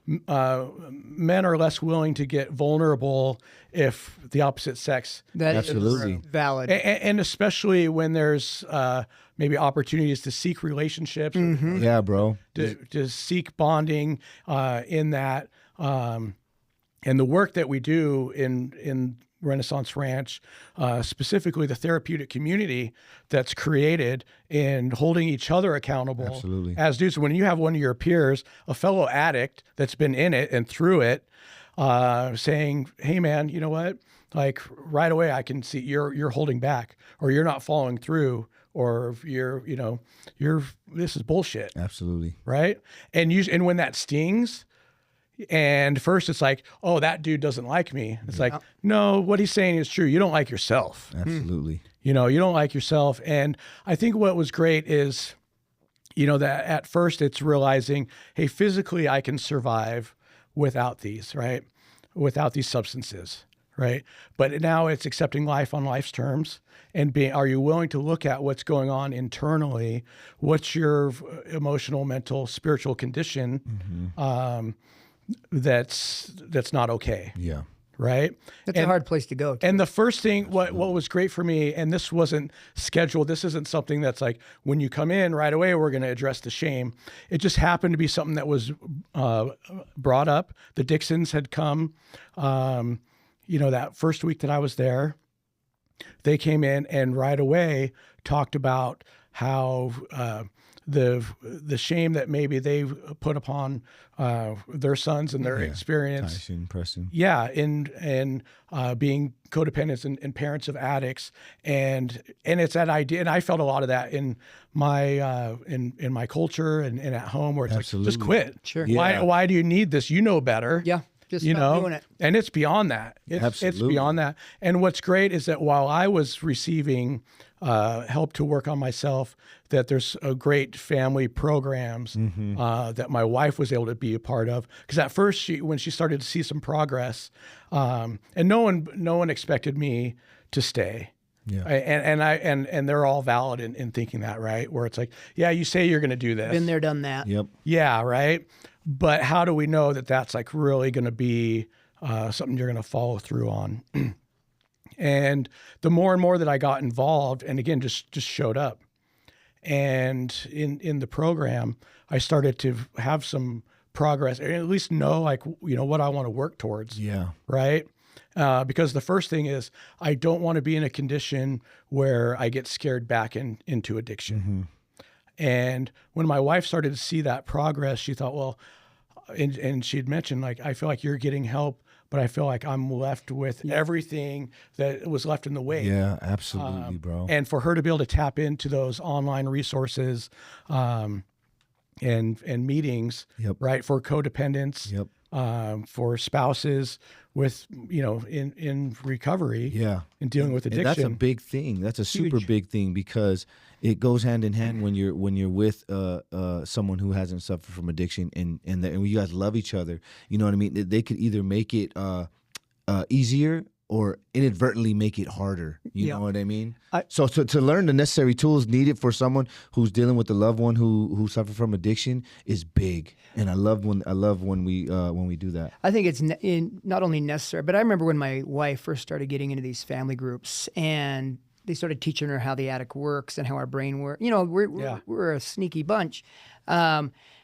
men are less willing to get vulnerable if the opposite sex. That Absolutely. is valid. And especially when there's maybe opportunities to seek relationships, Yeah, bro. to seek bonding in that. And the work that we do in Renaissance Ranch, specifically the therapeutic community that's created in holding each other accountable. Absolutely. As dudes, when you have one of your peers, a fellow addict that's been in it and through it, saying, "Hey, man, you know what? Like right away, I can see you're holding back, or you're not following through, or you're this is bullshit." Absolutely. Right? And when that stings. And first it's like, oh, that dude doesn't like me. It's like, no, what he's saying is true. You don't like yourself. Absolutely. You don't like yourself. And I think what was great is, that at first it's realizing, hey, physically I can survive without these, right? Without these substances, right? But now it's accepting life on life's terms and are you willing to look at what's going on internally? What's your emotional, mental, spiritual condition? That's not okay. Yeah. Right. That's a hard place to go. And the first thing, what was great for me, and this wasn't scheduled. This isn't something that's like when you come in right away, we're going to address the shame. It just happened to be something that was brought up. The Dixons had come, that first week that I was there. They came in and right away talked about how the shame that maybe they put upon their sons and their experience. Tyson, Preston. Yeah, in being codependents and parents of addicts, and it's that idea. And I felt a lot of that in my in my culture and at home, where it's Absolutely. like, just quit. Sure. Yeah. Why do you need this? You know better. Yeah. Just stop doing it. And it's beyond that. It's Absolutely. beyond that. And what's great is that while I was receiving help to work on myself, that there's a great family programs that my wife was able to be a part of. Because at first, when she started to see some progress, and no one expected me to stay. Yeah. And they're all valid in thinking that, right? Where it's like, yeah, you say you're going to do this. Been there, done that. Yep. Yeah, right. But how do we know that that's like really going to be something you're going to follow through on? And the more and more that I got involved, and again, just showed up, and in the program, I started to have some progress, or at least know what I want to work towards. Yeah. Right. Because the first thing is I don't want to be in a condition where I get scared back into addiction. And when my wife started to see that progress, she thought, well, and she'd mentioned, like, I feel like you're getting help, but I feel like I'm left with everything that was left in the way. Yeah, absolutely, bro. And for her to be able to tap into those online resources and meetings, right, for codependents, for spouses with, in recovery, and dealing with addiction. And that's a big thing. That's a super big thing, because it goes hand in hand when you're with someone who hasn't suffered from addiction, and when you guys love each other. You know what I mean? They could either make it easier or inadvertently make it harder. You know what I mean? So to learn the necessary tools needed for someone who's dealing with a loved one who suffered from addiction is big. And I love when we do that. I think it's not only necessary, but I remember when my wife first started getting into these family groups and they started teaching her how the addict works and how our brain works. You know, we're a sneaky bunch.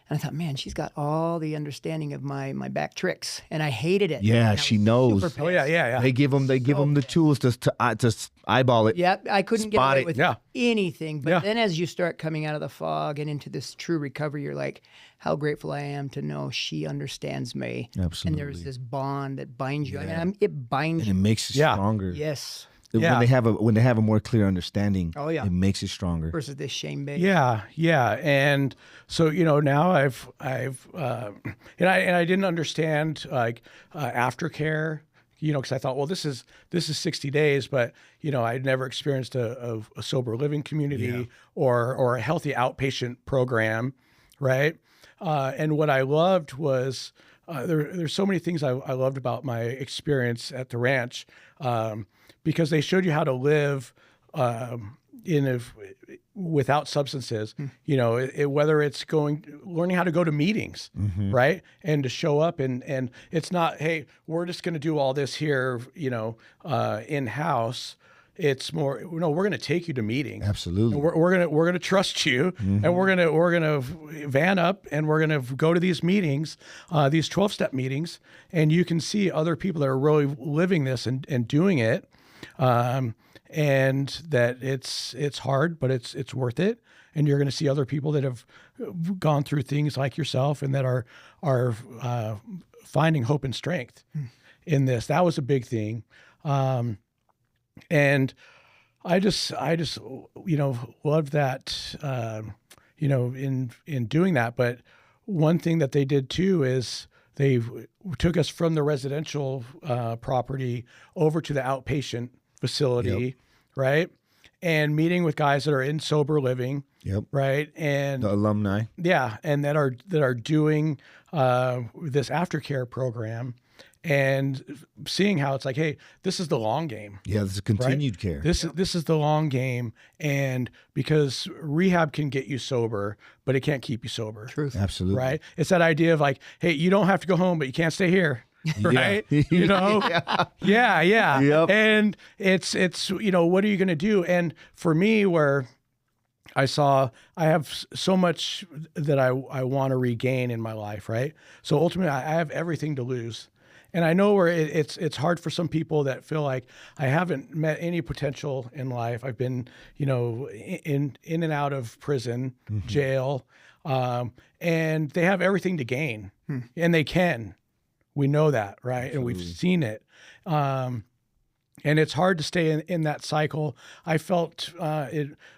And I thought, man, she's got all the understanding of my back tricks, and I hated it. Yeah, she knows. Oh yeah. They give them the tools to eyeball it. Yep, I couldn't get away with Yeah. anything. But then as you start coming out of the fog and into this true recovery, you're like, how grateful I am to know she understands me. Absolutely. And there's this bond that binds you. I mean, it binds And you. it makes it stronger. Yes. Yeah. When they have a more clear understanding, it makes it stronger. Versus this shame based. Yeah. And so, now I've and I didn't understand like aftercare, because I thought, well, this is 60 days, but I'd never experienced a sober living community or a healthy outpatient program, right? And what I loved was there's so many things I loved about my experience at the ranch. Because they showed you how to live without substances, whether it's learning how to go to meetings, right? And to show up and it's not, hey, we're just going to do all this here, in-house. It's more, no, we're going to take you to meetings. Absolutely. And we're going to trust you, and we're going to van up, and we're going to go to these meetings, these 12-step meetings, and you can see other people that are really living this and doing it. And that it's hard, but it's worth it. And you're going to see other people that have gone through things like yourself and that are finding hope and strength in this. That was a big thing. And I just loved that, in doing that. But one thing that they did too is they took us from the residential property over to the outpatient facility, right? And meeting with guys that are in sober living, right? And the alumni, and that are doing this aftercare program, and seeing how it's like, hey, this is the long game. Yeah, this is continued care. This is the long game, and because rehab can get you sober, but it can't keep you sober. Truth. Absolutely. Right? It's that idea of like, hey, you don't have to go home, but you can't stay here. Right? Yeah. Yep. And it's what are you going to do? And for me, where I have so much that I want to regain in my life, right? So ultimately, I have everything to lose. And I know where it's hard for some people that feel like I haven't met any potential in life. I've been, in and out of prison, jail, and they have everything to gain, and they can. We know that, right? Absolutely. And we've seen it. And it's hard to stay in that cycle. I felt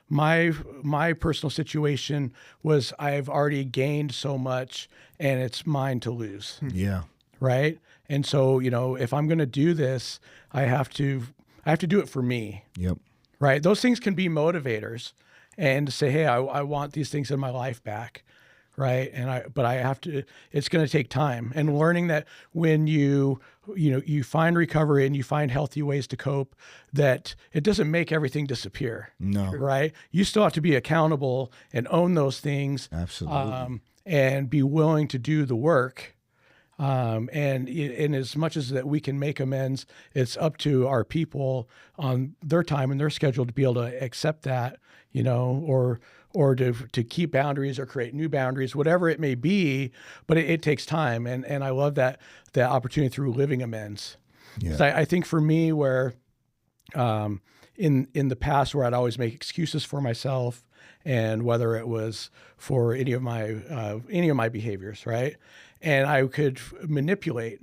my personal situation was I've already gained so much, and it's mine to lose. Yeah. Right. And so, if I'm going to do this, I have to do it for me. Yep. Right. Those things can be motivators, and to say, hey, I want these things in my life back. Right. But I have to, it's going to take time, and learning that when you find recovery and you find healthy ways to cope, that it doesn't make everything disappear. No. Right. You still have to be accountable and own those things. Absolutely. And be willing to do the work. And as much as that we can make amends, it's up to our people on their time and their schedule to be able to accept that, or to keep boundaries or create new boundaries, whatever it may be. But it takes time, and I love that opportunity through living amends. Yeah. So I think for me, where in the past, where I'd always make excuses for myself, and whether it was for any of my behaviors, right? And I could manipulate.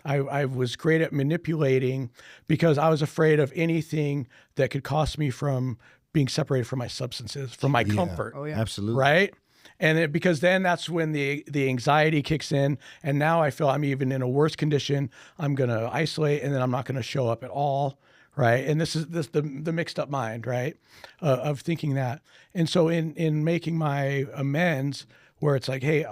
I was great at manipulating because I was afraid of anything that could cost me from being separated from my substances, from my comfort. Oh, yeah. Absolutely. Right? And because then that's when the anxiety kicks in, and now I feel I'm even in a worse condition. I'm going to isolate, and then I'm not going to show up at all. Right. And this is the mixed up mind, right, of thinking that. And so in making my amends, where it's like, hey,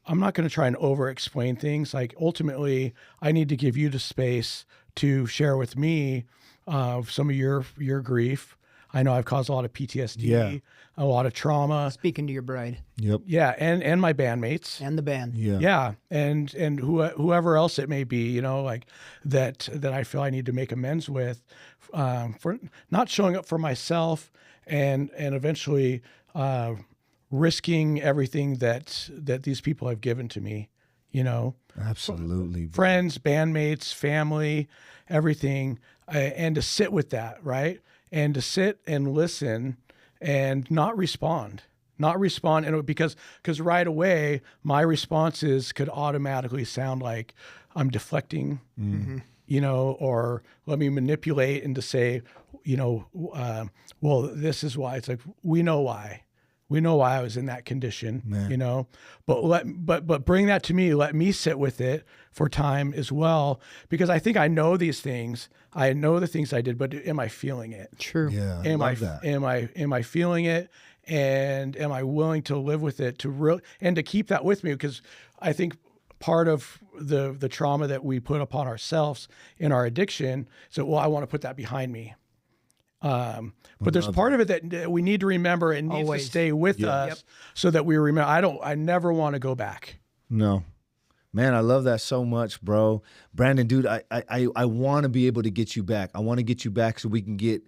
I'm not going to try and over explain things. Like ultimately I need to give you the space to share with me some of your grief. I know I've caused a lot of PTSD, a lot of trauma. Speaking to your bride. Yep. Yeah, and my bandmates. And the band. Yeah. Yeah, and whoever else it may be, you know, like that I feel I need to make amends with, for not showing up for myself, and eventually risking everything that these people have given to me, you know. Absolutely. Friends, bandmates, family, everything, and to sit with that, right? And to sit and listen and not respond. And because right away, my responses could automatically sound like I'm deflecting, you know, or let me manipulate and to say, you know, well, this is why. It's like, we know why. We know why I was in that condition, you know, but bring that to me. Let me sit with it for time as well, because I think I know these things. I know the things I did, but am I feeling it? True. Yeah. Am I feeling it? And am I willing to live with it and to keep that with me? Because I think part of the trauma that we put upon ourselves in our addiction. So, well, I want to put that behind me. But there's part of it that we need to remember and needs to stay with us so that we remember. I never want to go back. No. Man, I love that so much, bro. Branden, dude, I want to be able to get you back. I want to get you back so we can get.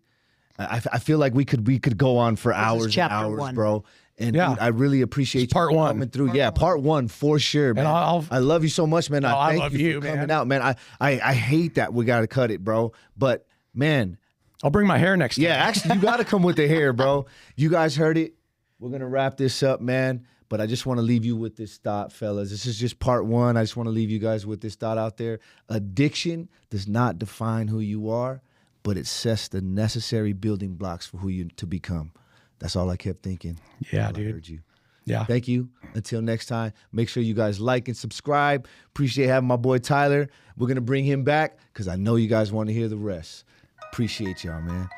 I feel like we could go on for hours and hours, bro. And dude, I really appreciate part you one coming through. Part one for sure, man. And I love you so much, man. I love thank you for coming out, man. I hate that we got to cut it, bro. But man, I'll bring my hair next time. Yeah, actually, you got to come with the hair, bro. You guys heard it. We're going to wrap this up, man. But I just want to leave you with this thought, fellas. This is just part one. I just want to leave you guys with this thought out there. Addiction does not define who you are, but it sets the necessary building blocks for who you to become. That's all I kept thinking. Yeah, dude. I heard you. Yeah. Thank you. Until next time, make sure you guys like and subscribe. Appreciate having my boy Tyler. We're going to bring him back because I know you guys want to hear the rest. Appreciate y'all, man.